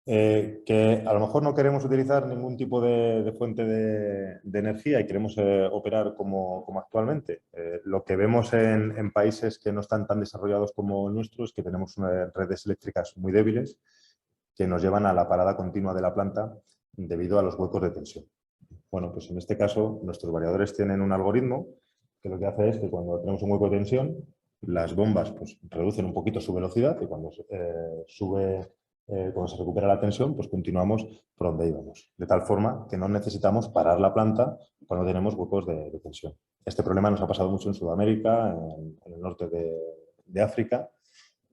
Que a lo mejor no queremos utilizar ningún tipo de fuente de energía y queremos operar como actualmente. Lo que vemos en países que no están tan desarrollados como el nuestro es que tenemos redes eléctricas muy débiles que nos llevan a la parada continua de la planta debido a los huecos de tensión. Bueno, pues en este caso nuestros variadores tienen un algoritmo que lo que hace es que cuando tenemos un hueco de tensión, las bombas pues, reducen un poquito su velocidad y cuando cuando se recupera la tensión, pues continuamos por donde íbamos. De tal forma que no necesitamos parar la planta cuando tenemos huecos de tensión. Este problema nos ha pasado mucho en Sudamérica, en el norte de África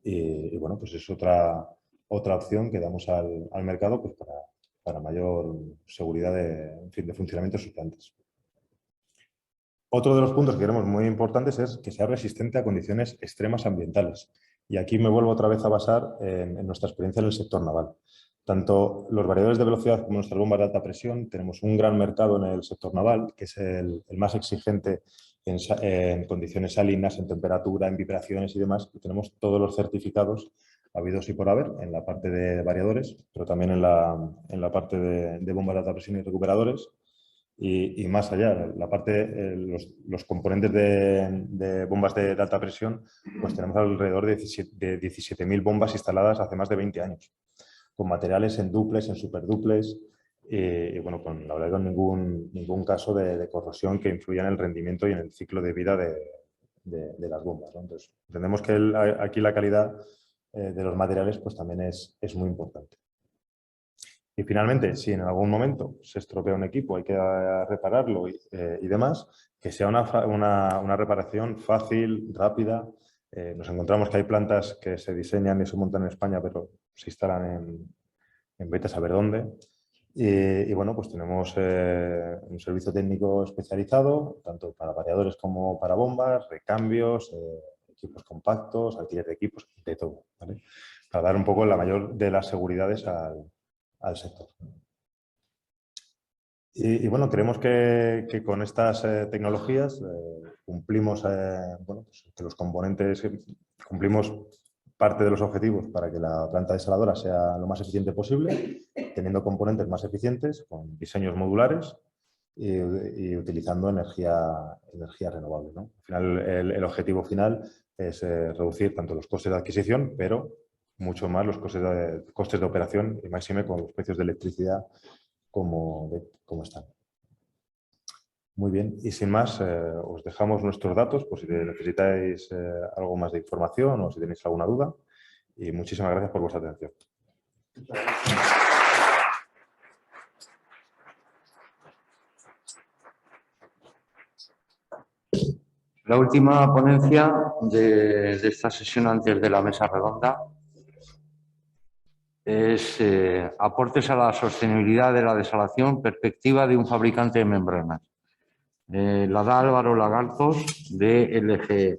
y bueno, pues es otra opción que damos al mercado pues para mayor seguridad de funcionamiento de sus plantas. Otro de los puntos que queremos muy importantes es que sea resistente a condiciones extremas ambientales. Y aquí me vuelvo otra vez a basar en nuestra experiencia en el sector naval. Tanto los variadores de velocidad como nuestras bombas de alta presión, tenemos un gran mercado en el sector naval, que es el más exigente en condiciones salinas, en temperatura, en vibraciones y demás. Y tenemos todos los certificados habidos y por haber en la parte de variadores, pero también en la parte de bombas de alta presión y recuperadores. Y más allá, la parte, los componentes de bombas de alta presión, pues tenemos alrededor de 17.000 bombas instaladas hace más de 20 años, con materiales en duples, en superduples, y bueno, la verdad con ningún caso de corrosión que influya en el rendimiento y en el ciclo de vida de las bombas, ¿no? Entonces, entendemos que aquí la calidad de los materiales pues también es muy importante. Y finalmente, si en algún momento se estropea un equipo, hay que repararlo y demás, que sea una reparación fácil, rápida. Nos encontramos que hay plantas que se diseñan y se montan en España, pero se instalan en vete a saber dónde. Y bueno, pues tenemos un servicio técnico especializado, tanto para variadores como para bombas, recambios, equipos compactos, alquiler de equipos, de todo, ¿vale? Para dar un poco la mayor de las seguridades al sector. Y bueno, creemos que con estas tecnologías cumplimos bueno, pues que los componentes, cumplimos parte de los objetivos para que la planta desaladora sea lo más eficiente posible, teniendo componentes más eficientes, con diseños modulares y utilizando energía renovable, ¿no? Al final, el objetivo final es reducir tanto los costes de adquisición, pero mucho más los costes de operación y máxime con los precios de electricidad como están. Muy bien, y sin más, os dejamos nuestros datos por si necesitáis algo más de información o si tenéis alguna duda. Y muchísimas gracias por vuestra atención. La última ponencia de esta sesión antes de la mesa redonda es aportes a la sostenibilidad de la desalación, perspectiva de un fabricante de membranas. La da Álvaro Lagartos de LG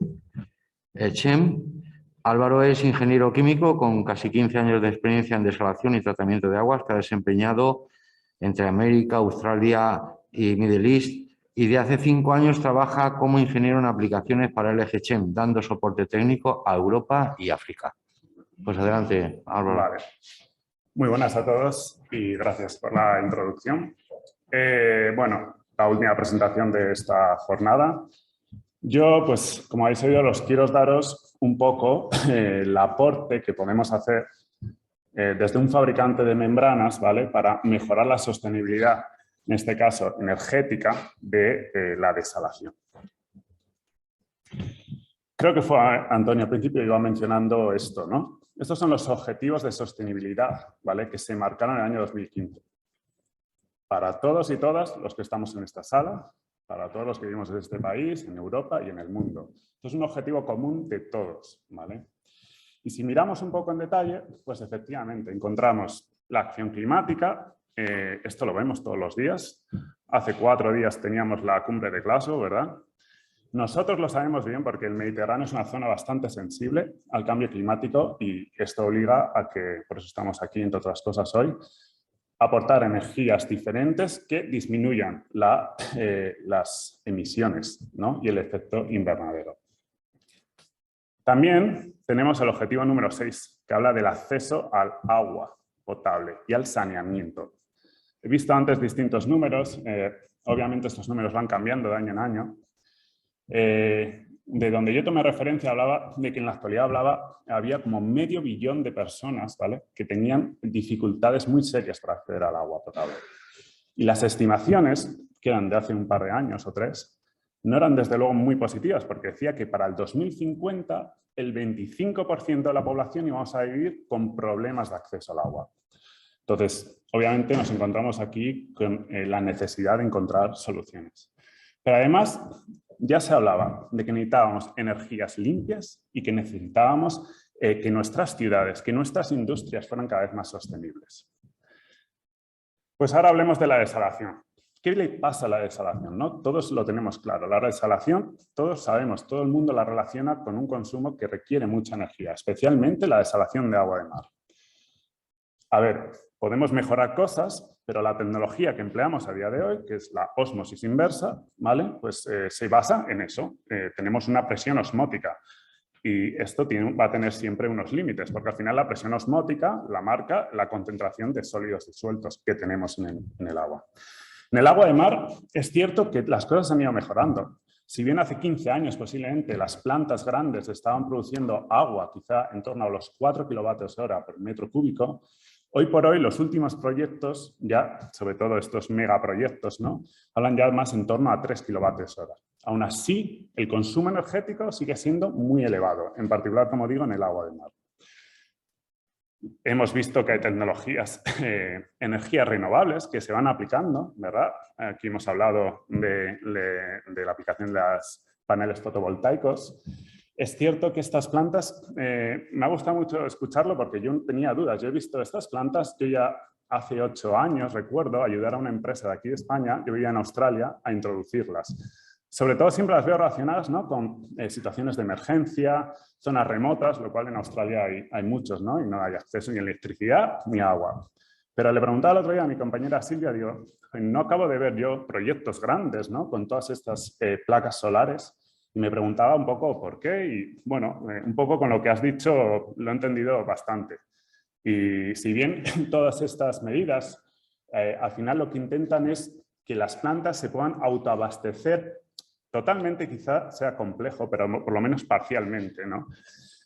Chem. Álvaro es ingeniero químico con casi 15 años de experiencia en desalación y tratamiento de aguas que ha desempeñado entre América, Australia y Middle East, y de hace 5 años trabaja como ingeniero en aplicaciones para LG Chem, dando soporte técnico a Europa y África. Pues adelante, Álvaro. Vale. Muy buenas a todos y gracias por la introducción. Bueno, la última presentación de esta jornada. Yo, pues, como habéis oído, os quiero daros un poco el aporte que podemos hacer desde un fabricante de membranas, ¿vale?, para mejorar la sostenibilidad, en este caso energética, de la desalación. Creo que fue Antonio al principio iba mencionando esto, ¿no? Estos son los objetivos de sostenibilidad, ¿vale? Que se marcaron en el año 2015. Para todos y todas los que estamos en esta sala, para todos los que vivimos en este país, en Europa y en el mundo. Esto es un objetivo común de todos, ¿vale? Y si miramos un poco en detalle, pues efectivamente encontramos la acción climática, esto lo vemos todos los días. Hace 4 días teníamos la cumbre de Glasgow, ¿verdad? Nosotros lo sabemos bien porque el Mediterráneo es una zona bastante sensible al cambio climático y esto obliga a que, por eso estamos aquí, entre otras cosas hoy, aportar energías diferentes que disminuyan las emisiones, ¿no? Y el efecto invernadero. También tenemos el objetivo número 6, que habla del acceso al agua potable y al saneamiento. He visto antes distintos números, obviamente estos números van cambiando de año en año. De donde yo tomé referencia hablaba de que en la actualidad había como medio billón de personas, ¿vale?, que tenían dificultades muy serias para acceder al agua potable. Y las estimaciones, que eran de hace un par de años o 3, no eran desde luego muy positivas, porque decía que para el 2050 el 25% de la población íbamos a vivir con problemas de acceso al agua. Entonces, obviamente nos encontramos aquí con la necesidad de encontrar soluciones. Pero además, ya se hablaba de que necesitábamos energías limpias y que necesitábamos que nuestras ciudades, que nuestras industrias fueran cada vez más sostenibles. Pues ahora hablemos de la desalación. ¿Qué le pasa a la desalación, no? Todos lo tenemos claro. La desalación, todos sabemos, todo el mundo la relaciona con un consumo que requiere mucha energía, especialmente la desalación de agua de mar. A ver, podemos mejorar cosas, pero la tecnología que empleamos a día de hoy, que es la ósmosis inversa, ¿vale?, pues se basa en eso. Tenemos una presión osmótica y esto va a tener siempre unos límites, porque al final la presión osmótica la marca la concentración de sólidos disueltos que tenemos en el agua. En el agua de mar es cierto que las cosas han ido mejorando. Si bien hace 15 años posiblemente las plantas grandes estaban produciendo agua quizá en torno a los 4 kWh por metro cúbico, hoy por hoy los últimos proyectos, ya sobre todo estos megaproyectos, ¿no?, hablan ya más en torno a 3 kWh. Aún así, el consumo energético sigue siendo muy elevado, en particular, como digo, en el agua de mar. Hemos visto que hay tecnologías, energías renovables que se van aplicando, ¿verdad? Aquí hemos hablado de la aplicación de los paneles fotovoltaicos. Es cierto que estas plantas, me ha gustado mucho escucharlo porque yo tenía dudas. Yo he visto estas plantas, yo ya hace 8 años, recuerdo, ayudar a una empresa de aquí de España, yo vivía en Australia, a introducirlas. Sobre todo siempre las veo relacionadas, ¿no?, con situaciones de emergencia, zonas remotas, lo cual en Australia hay muchos, ¿no?, y no hay acceso ni a electricidad ni a agua. Pero le preguntaba el otro día a mi compañera Silvia, digo, no acabo de ver yo proyectos grandes, ¿no?, con todas estas placas solares, y me preguntaba un poco por qué, y bueno, un poco con lo que has dicho lo he entendido bastante. Y si bien todas estas medidas al final lo que intentan es que las plantas se puedan autoabastecer totalmente, quizá sea complejo, pero por lo menos parcialmente, ¿no?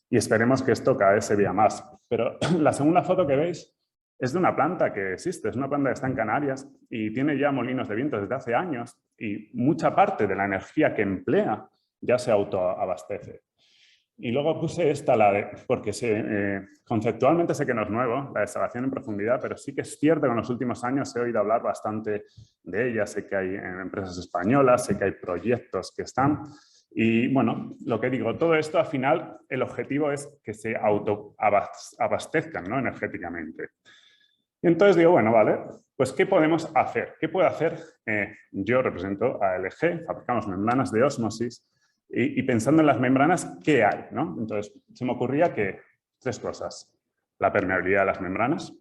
Y esperemos que esto cada vez se vea más. Pero la segunda foto que veis es de una planta que existe, es una planta que está en Canarias y tiene ya molinos de viento desde hace años y mucha parte de la energía que emplea ya se autoabastece. Y luego puse esta, porque conceptualmente sé que no es nuevo, la desalación en profundidad, pero sí que es cierto que en los últimos años he oído hablar bastante de ella. Sé que hay empresas españolas, sé que hay proyectos que están. Y bueno, lo que digo, todo esto al final el objetivo es que se autoabastezcan, ¿no?, energéticamente. Y entonces digo, bueno, vale, pues ¿qué podemos hacer? ¿Qué puedo hacer? Yo represento a LG, fabricamos membranas de ósmosis. Y pensando en las membranas, ¿qué hay, no? Entonces, se me ocurría que 3 cosas. La permeabilidad de las membranas,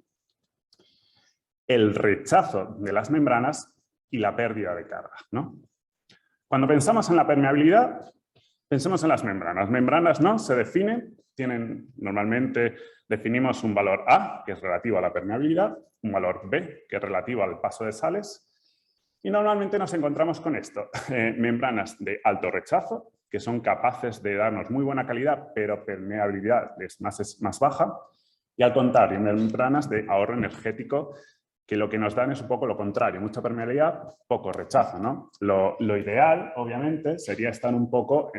el rechazo de las membranas y la pérdida de carga, ¿no? Cuando pensamos en la permeabilidad, pensemos en las membranas. Las membranas, ¿no?, se definen, normalmente definimos un valor A, que es relativo a la permeabilidad, un valor B, que es relativo al paso de sales, y normalmente nos encontramos con esto, membranas de alto rechazo, que son capaces de darnos muy buena calidad, pero permeabilidad es más baja, y al contrario, membranas de ahorro energético, que lo que nos dan es un poco lo contrario, mucha permeabilidad, poco rechazo, ¿no? Lo ideal, obviamente, sería estar un poco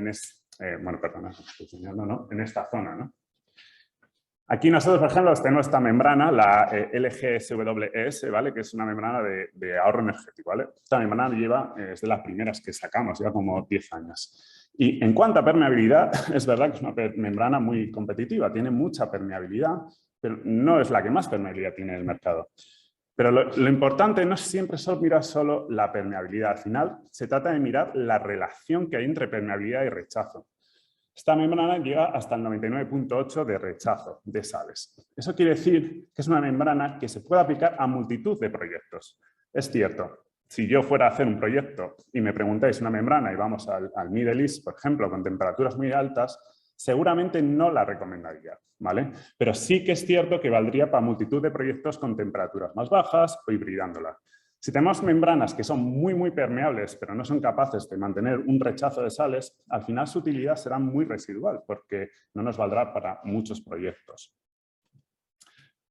bueno, perdona, estoy señalando, ¿no? En esta zona, ¿no? Aquí nosotros, por ejemplo, tenemos esta membrana, la LGSWES, ¿vale? Que es una membrana de ahorro energético, ¿vale? Esta membrana es de las primeras que sacamos, lleva como 10 años. Y en cuanto a permeabilidad, es verdad que es una membrana muy competitiva, tiene mucha permeabilidad, pero no es la que más permeabilidad tiene en el mercado. Pero lo importante no es siempre mirar solo la permeabilidad. Al final, se trata de mirar la relación que hay entre permeabilidad y rechazo. Esta membrana llega hasta el 99,8 de rechazo de sales. Eso quiere decir que es una membrana que se puede aplicar a multitud de proyectos. Es cierto, si yo fuera a hacer un proyecto y me preguntáis una membrana y vamos al Middle East, por ejemplo, con temperaturas muy altas, seguramente no la recomendaría, ¿vale? Pero sí que es cierto que valdría para multitud de proyectos con temperaturas más bajas o hibridándola. Si tenemos membranas que son muy permeables, pero no son capaces de mantener un rechazo de sales, al final su utilidad será muy residual porque no nos valdrá para muchos proyectos.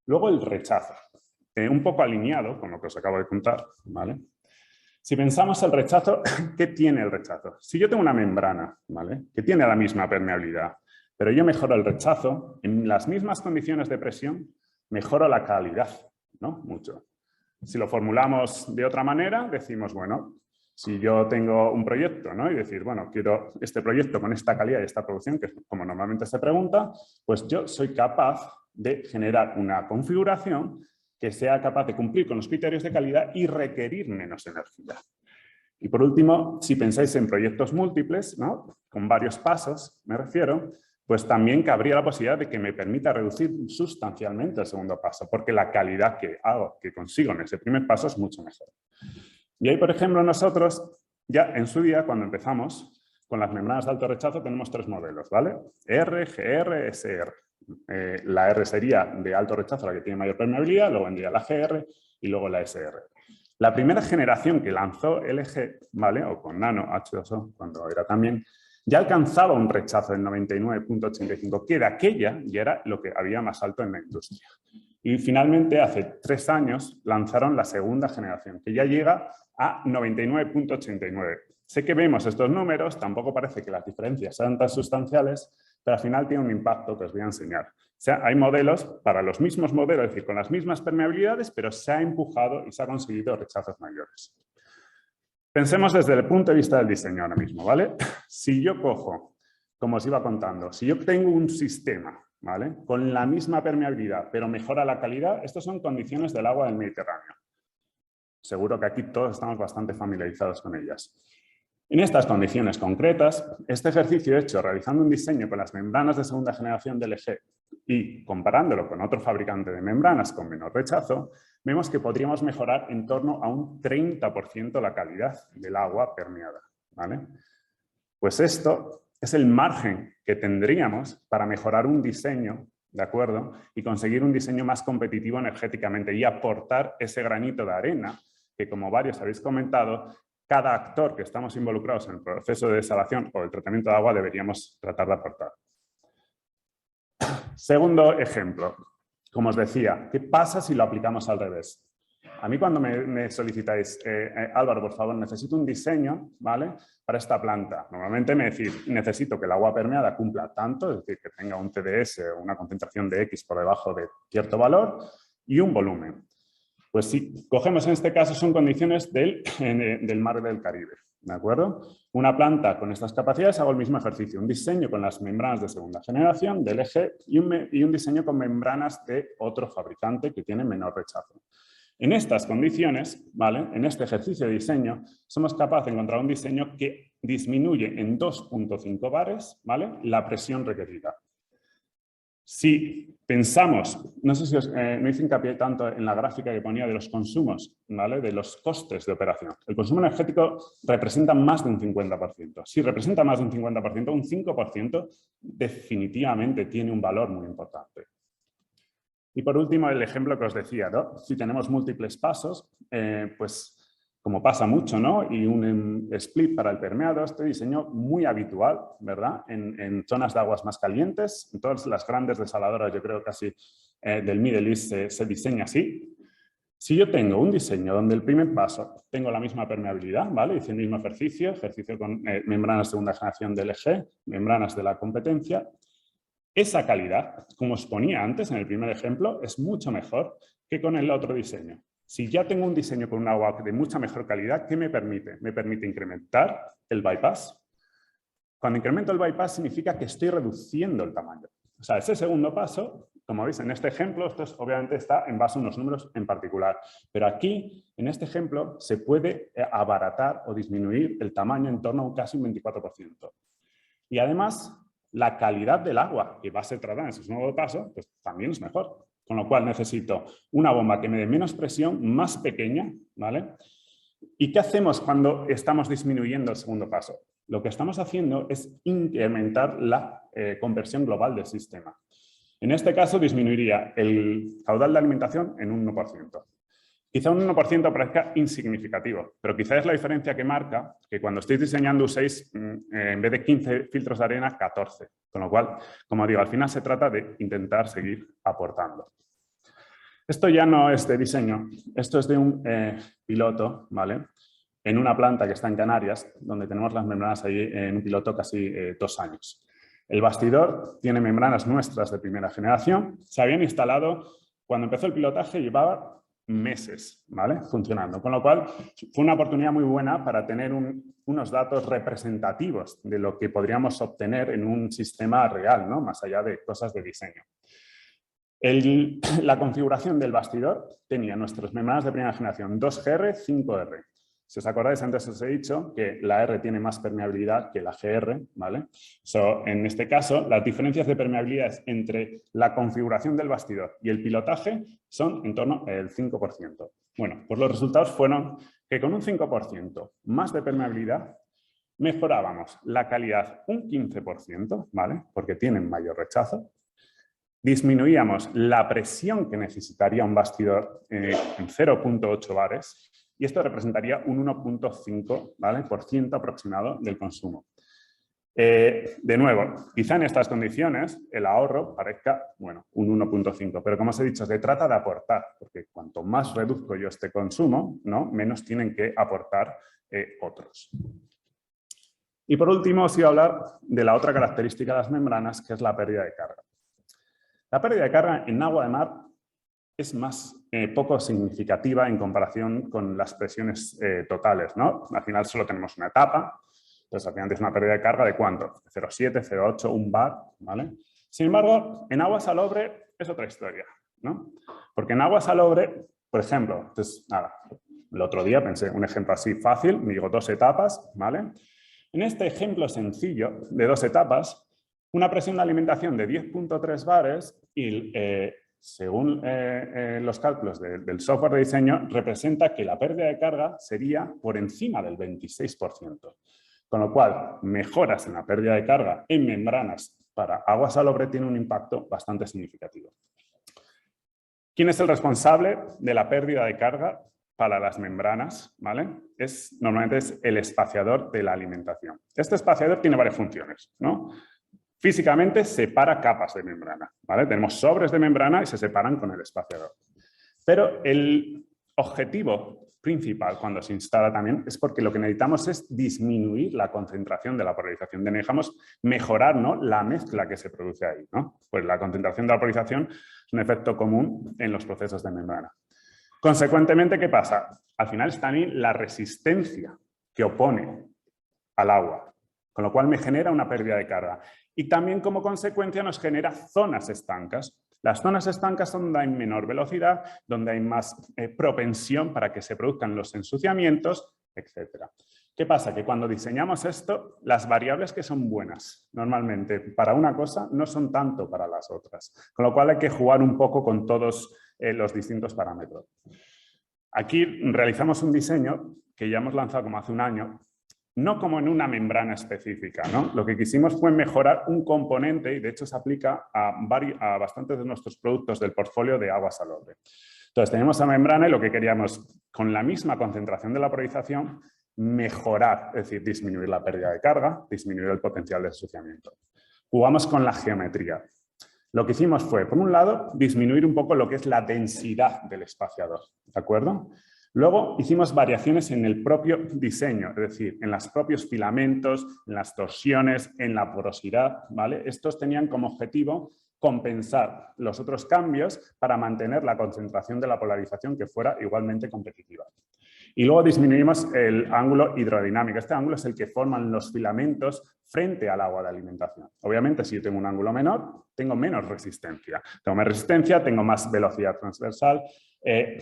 Luego el rechazo, un poco alineado con lo que os acabo de contar, ¿vale? Si pensamos el rechazo, ¿qué tiene el rechazo? Si yo tengo una membrana, ¿vale? Que tiene la misma permeabilidad, pero yo mejoro el rechazo, en las mismas condiciones de presión, mejoro la calidad, ¿no? Mucho. Si lo formulamos de otra manera, decimos, bueno, si yo tengo un proyecto, ¿no? Y decir, bueno, quiero este proyecto con esta calidad y esta producción, que es como normalmente se pregunta, pues yo soy capaz de generar una configuración que sea capaz de cumplir con los criterios de calidad y requerir menos energía. Y por último, si pensáis en proyectos múltiples, ¿no? Con varios pasos, me refiero, pues también cabría la posibilidad de que me permita reducir sustancialmente el segundo paso, porque la calidad que consigo en ese primer paso es mucho mejor. Y ahí, por ejemplo, nosotros, ya en su día, cuando empezamos con las membranas de alto rechazo, tenemos 3 modelos, ¿vale? R, GR, SR. La R sería de alto rechazo, la que tiene mayor permeabilidad, luego vendría la GR y luego la SR. La primera generación que lanzó LG, ¿vale? O con Nano H2O, cuando era también, ya alcanzaba un rechazo del 99,85, que de aquella ya era lo que había más alto en la industria. Y finalmente, hace 3 años, lanzaron la segunda generación, que ya llega a 99,89. Sé que vemos estos números, tampoco parece que las diferencias sean tan sustanciales, pero al final tiene un impacto que os voy a enseñar. O sea, hay modelos para los mismos modelos, es decir, con las mismas permeabilidades, pero se ha empujado y se ha conseguido rechazos mayores. Pensemos desde el punto de vista del diseño ahora mismo, ¿vale? Si yo cojo, como os iba contando, si yo tengo un sistema, ¿vale? Con la misma permeabilidad, pero mejora la calidad, estas son condiciones del agua del Mediterráneo. Seguro que aquí todos estamos bastante familiarizados con ellas. En estas condiciones concretas, este ejercicio hecho realizando un diseño con las membranas de segunda generación de LG y comparándolo con otro fabricante de membranas con menor rechazo, vemos que podríamos mejorar en torno a un 30% la calidad del agua permeada, ¿vale? Pues esto es el margen que tendríamos para mejorar un diseño, ¿de acuerdo? Y conseguir un diseño más competitivo energéticamente y aportar ese granito de arena que, como varios habéis comentado, cada actor que estamos involucrados en el proceso de desalación o el tratamiento de agua deberíamos tratar de aportar. Segundo ejemplo, como os decía, ¿qué pasa si lo aplicamos al revés? A mí cuando me solicitáis, Álvaro, por favor, necesito un diseño, ¿vale? Para esta planta. Normalmente me decís, necesito que el agua permeada cumpla tanto, es decir, que tenga un TDS o una concentración de X por debajo de cierto valor y un volumen. Pues si cogemos en este caso son condiciones del mar del Caribe, ¿de acuerdo? Una planta con estas capacidades hago el mismo ejercicio, un diseño con las membranas de segunda generación del LG y un diseño con membranas de otro fabricante que tiene menor rechazo. En estas condiciones, ¿vale? En este ejercicio de diseño, somos capaces de encontrar un diseño que disminuye en 2,5 bares, ¿vale? La presión requerida. Si pensamos, no sé si no hice hincapié tanto en la gráfica que ponía de los consumos, ¿vale? De los costes de operación. El consumo energético representa más de un 50%. Si representa más de un 50%, un 5% definitivamente tiene un valor muy importante. Y por último, el ejemplo que os decía, ¿no? Si tenemos múltiples pasos, pues como pasa mucho, ¿no? Y un split para el permeado, este diseño muy habitual, ¿verdad? En zonas de aguas más calientes, en todas las grandes desaladoras, yo creo casi del Middle East se diseña así. Si yo tengo un diseño donde el primer paso tengo la misma permeabilidad, ¿vale? Hice el mismo ejercicio con membranas segunda generación del LG, membranas de la competencia, esa calidad, como os ponía antes en el primer ejemplo, es mucho mejor que con el otro diseño. Si ya tengo un diseño con un agua de mucha mejor calidad, ¿qué me permite? Me permite incrementar el bypass. Cuando incremento el bypass significa que estoy reduciendo el tamaño. O sea, ese segundo paso, como veis en este ejemplo, esto obviamente está en base a unos números en particular. Pero aquí, en este ejemplo, se puede abaratar o disminuir el tamaño en torno a casi un 24%. Y además, la calidad del agua que va a ser tratada en ese nuevo paso, pues también es mejor. Con lo cual necesito una bomba que me dé menos presión, más pequeña, ¿vale? ¿Y qué hacemos cuando estamos disminuyendo el segundo paso? Lo que estamos haciendo es incrementar la conversión global del sistema. En este caso disminuiría el caudal de alimentación en un 1%. Quizá un 1% parezca insignificativo, pero quizá es la diferencia que marca que cuando estéis diseñando uséis, en vez de 15 filtros de arena, 14. Con lo cual, como digo, al final se trata de intentar seguir aportando. Esto ya no es de diseño, esto es de un piloto, ¿vale? En una planta que está en Canarias, donde tenemos las membranas ahí en un piloto casi 2 años. El bastidor tiene membranas nuestras de primera generación. Se habían instalado, cuando empezó el pilotaje, llevaba meses, ¿vale? Funcionando. Con lo cual, fue una oportunidad muy buena para tener unos datos representativos de lo que podríamos obtener en un sistema real, ¿no? Más allá de cosas de diseño. La configuración del bastidor tenía nuestras membranas de primera generación 2GR, 5R. Si os acordáis, antes os he dicho que la R tiene más permeabilidad que la GR, ¿vale? En este caso, las diferencias de permeabilidad entre la configuración del bastidor y el pilotaje son en torno al 5%. Bueno, pues los resultados fueron que con un 5% más de permeabilidad mejorábamos la calidad un 15%, ¿vale? Porque tienen mayor rechazo. Disminuíamos la presión que necesitaría un bastidor en 0,8 bares y esto representaría un 1,5%, ¿vale? por ciento aproximado del consumo. De nuevo, quizá en estas condiciones el ahorro parezca, bueno, un 1,5%, pero como os he dicho, se trata de aportar, porque cuanto más reduzco yo este consumo, ¿no? menos tienen que aportar otros. Y por último os iba a hablar de la otra característica de las membranas, que es la pérdida de carga. La pérdida de carga en agua de mar es más poco significativa en comparación con las presiones totales, ¿no? Al final solo tenemos una etapa, entonces al final es una pérdida de carga de ¿cuánto? 0,7, 0,8, 1 bar, ¿vale? Sin embargo, en agua salobre es otra historia, ¿no? Porque en agua salobre, por ejemplo, entonces, nada, el otro día pensé un ejemplo así fácil, me digo 2 etapas, ¿vale? En este ejemplo sencillo de 2 etapas, una presión de alimentación de 10,3 bares y según los cálculos del software de diseño representa que la pérdida de carga sería por encima del 26%. Con lo cual, mejoras en la pérdida de carga en membranas para agua salobre tiene un impacto bastante significativo. ¿Quién es el responsable de la pérdida de carga para las membranas? ¿Vale? Normalmente es el espaciador de la alimentación. Este espaciador tiene varias funciones, ¿no? Físicamente separa capas de membrana, ¿vale? Tenemos sobres de membrana y se separan con el espaciador. Pero el objetivo principal cuando se instala también es porque lo que necesitamos es disminuir la concentración de la polarización. Necesitamos mejorar, ¿no? la mezcla que se produce ahí, ¿no? Pues la concentración de la polarización es un efecto común en los procesos de membrana. Consecuentemente, ¿qué pasa? Al final está también la resistencia que opone al agua, con lo cual me genera una pérdida de carga. Y también como consecuencia nos genera zonas estancas. Las zonas estancas son donde hay menor velocidad, donde hay más propensión para que se produzcan los ensuciamientos, etc. ¿Qué pasa? Que cuando diseñamos esto, las variables que son buenas normalmente para una cosa no son tanto para las otras. Con lo cual hay que jugar un poco con todos los distintos parámetros. Aquí realizamos un diseño que ya hemos lanzado como hace un año, no como en una membrana específica, ¿no? Lo que quisimos fue mejorar un componente y de hecho se aplica a bastantes de nuestros productos del portfolio de agua salobre. Entonces tenemos la membrana y lo que queríamos, con la misma concentración de la polarización, mejorar, es decir, disminuir la pérdida de carga, disminuir el potencial de ensuciamiento. Jugamos con la geometría. Lo que hicimos fue, por un lado, disminuir un poco lo que es la densidad del espaciador, ¿de acuerdo? Luego hicimos variaciones en el propio diseño, es decir, en los propios filamentos, en las torsiones, en la porosidad, ¿vale? Estos tenían como objetivo compensar los otros cambios para mantener la concentración de la polarización que fuera igualmente competitiva. Y luego disminuimos el ángulo hidrodinámico. Este ángulo es el que forman los filamentos frente al agua de alimentación. Obviamente, si yo tengo un ángulo menor, tengo menos resistencia. Tengo más resistencia, tengo más velocidad transversal.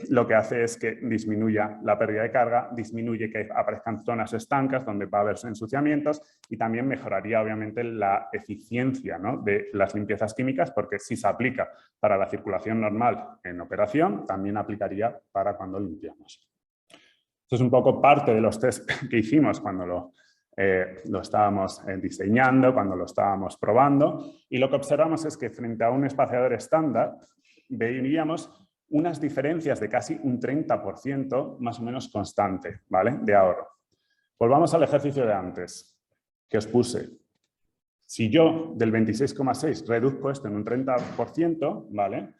Lo que hace es que disminuya la pérdida de carga, disminuye que aparezcan zonas estancas donde va a haber ensuciamientos y también mejoraría, obviamente, la eficiencia, ¿no?, de las limpiezas químicas, porque si se aplica para la circulación normal en operación, también aplicaría para cuando limpiamos. Esto es un poco parte de los test que hicimos cuando lo estábamos diseñando, cuando lo estábamos probando, y lo que observamos es que frente a un espaciador estándar veríamos unas diferencias de casi un 30% más o menos constante, ¿vale?, de ahorro. Volvamos al ejercicio de antes que os puse. Si yo del 26,6 reduzco esto en un 30%, ¿vale?,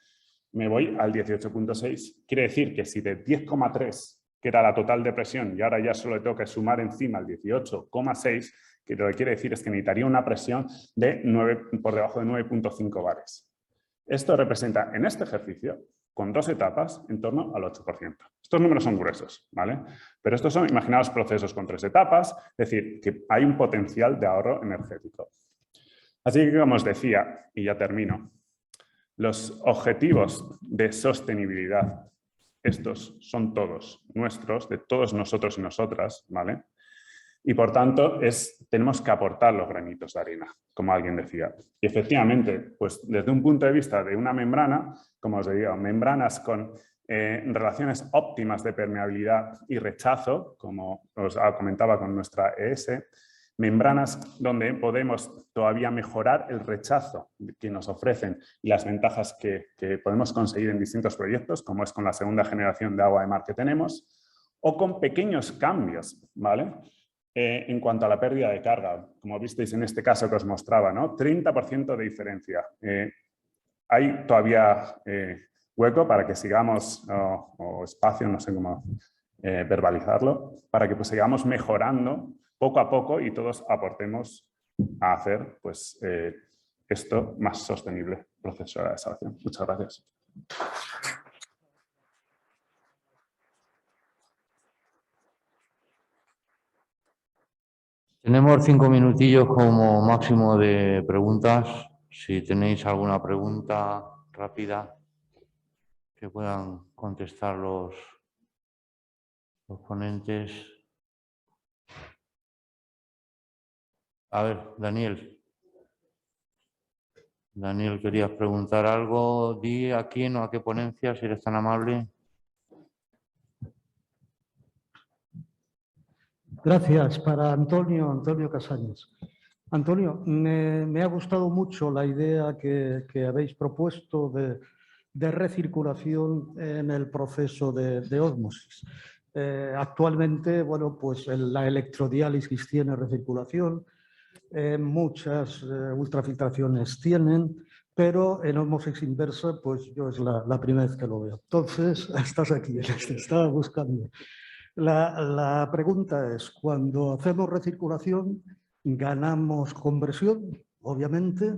me voy al 18,6. Quiere decir que si de 10,3, que era la total de presión, y ahora ya solo le tengo que sumar encima el 18,6, que lo que quiere decir es que necesitaría una presión de por debajo de 9,5 bares. Esto representa en este ejercicio, con 2 etapas, en torno al 8%. Estos números son gruesos, ¿vale? Pero estos son, imaginaos, procesos con 3 etapas, es decir, que hay un potencial de ahorro energético. Así que, como os decía, y ya termino, los objetivos de sostenibilidad, estos son todos nuestros, de todos nosotros y nosotras, ¿vale? Y por tanto, tenemos que aportar los granitos de arena, como alguien decía. Y efectivamente, pues desde un punto de vista de una membrana, como os digo, membranas con relaciones óptimas de permeabilidad y rechazo, como os comentaba con nuestra ES, membranas donde podemos todavía mejorar el rechazo que nos ofrecen y las ventajas que podemos conseguir en distintos proyectos, como es con la segunda generación de agua de mar que tenemos, o con pequeños cambios, ¿vale? En cuanto a la pérdida de carga, como visteis en este caso que os mostraba, ¿no? 30% de diferencia. Hay todavía hueco para que sigamos, o espacio, no sé cómo verbalizarlo, para que pues, sigamos mejorando poco a poco y todos aportemos a hacer pues, esto más sostenible, proceso de desalación. Muchas gracias. Tenemos 5 minutillos como máximo de preguntas. Si tenéis alguna pregunta rápida que puedan contestar los ponentes. A ver, Daniel. Daniel, querías preguntar algo. Di a quién o a qué ponencia, si eres tan amable. Gracias. Para Antonio Casañas. Antonio, me ha gustado mucho la idea que habéis propuesto de recirculación en el proceso de ósmosis. Actualmente, bueno, pues la electrodiálisis tiene recirculación, muchas ultrafiltraciones tienen, pero en ósmosis inversa, pues yo es la primera vez que lo veo. Entonces, estás aquí, estaba buscando. La pregunta es, cuando hacemos recirculación, ganamos conversión, obviamente,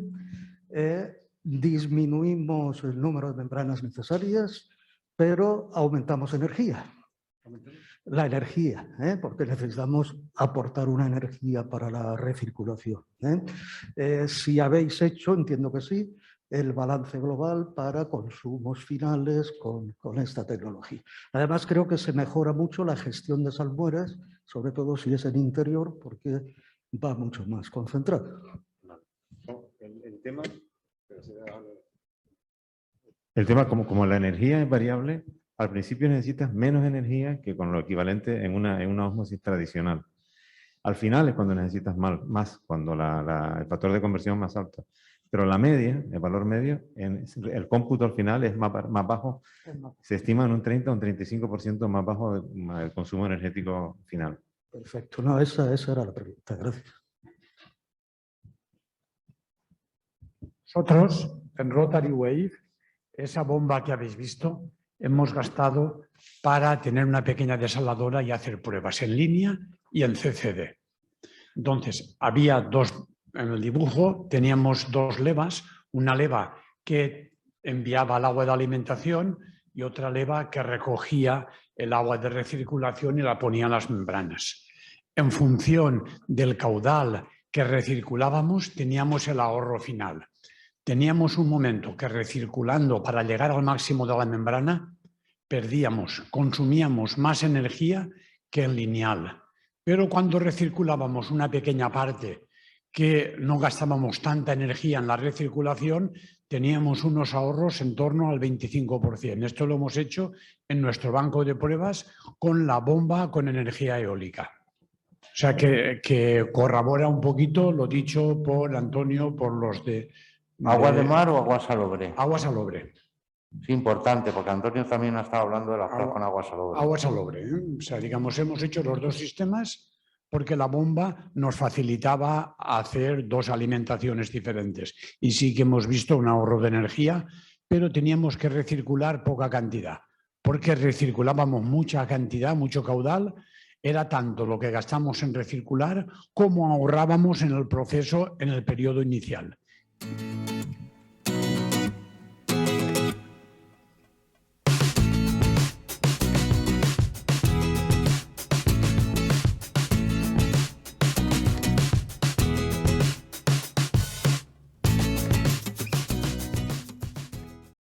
disminuimos el número de membranas necesarias, pero aumentamos energía. La energía, porque necesitamos aportar una energía para la recirculación. Si habéis hecho, entiendo que sí, el balance global para consumos finales con esta tecnología. Además, creo que se mejora mucho la gestión de salmueras, sobre todo si es en interior, porque va mucho más concentrado. El tema como la energía es variable, al principio necesitas menos energía que con lo equivalente en una ósmosis tradicional. Al final es cuando necesitas más, cuando el factor de conversión es más alto. Pero la media, el valor medio, el cómputo al final es más bajo, se estima en un 30 o un 35% más bajo el consumo energético final. Perfecto, no, esa era la pregunta, gracias. Nosotros, en Rotary Wave, esa bomba que habéis visto, hemos gastado para tener una pequeña desaladora y hacer pruebas en línea y en CCD. Entonces, había en el dibujo teníamos dos levas, una leva que enviaba el agua de alimentación y otra leva que recogía el agua de recirculación y la ponía en las membranas. En función del caudal que recirculábamos, teníamos el ahorro final. Teníamos un momento que recirculando para llegar al máximo de la membrana, consumíamos más energía que en lineal. Pero cuando recirculábamos una pequeña parte que no gastábamos tanta energía en la recirculación, teníamos unos ahorros en torno al 25%. Esto lo hemos hecho en nuestro banco de pruebas con la bomba con energía eólica. O sea que corrobora un poquito lo dicho por Antonio, por los de... ¿Agua de mar o agua salobre? Agua salobre. Es importante, porque Antonio también ha estado hablando de la flor con agua salobre. Agua salobre, ¿eh? O sea, digamos, hemos hecho los dos sistemas porque la bomba nos facilitaba hacer dos alimentaciones diferentes. Y sí que hemos visto un ahorro de energía, pero teníamos que recircular poca cantidad, porque recirculábamos mucha cantidad, mucho caudal. Era tanto lo que gastamos en recircular como ahorrábamos en el proceso en el periodo inicial.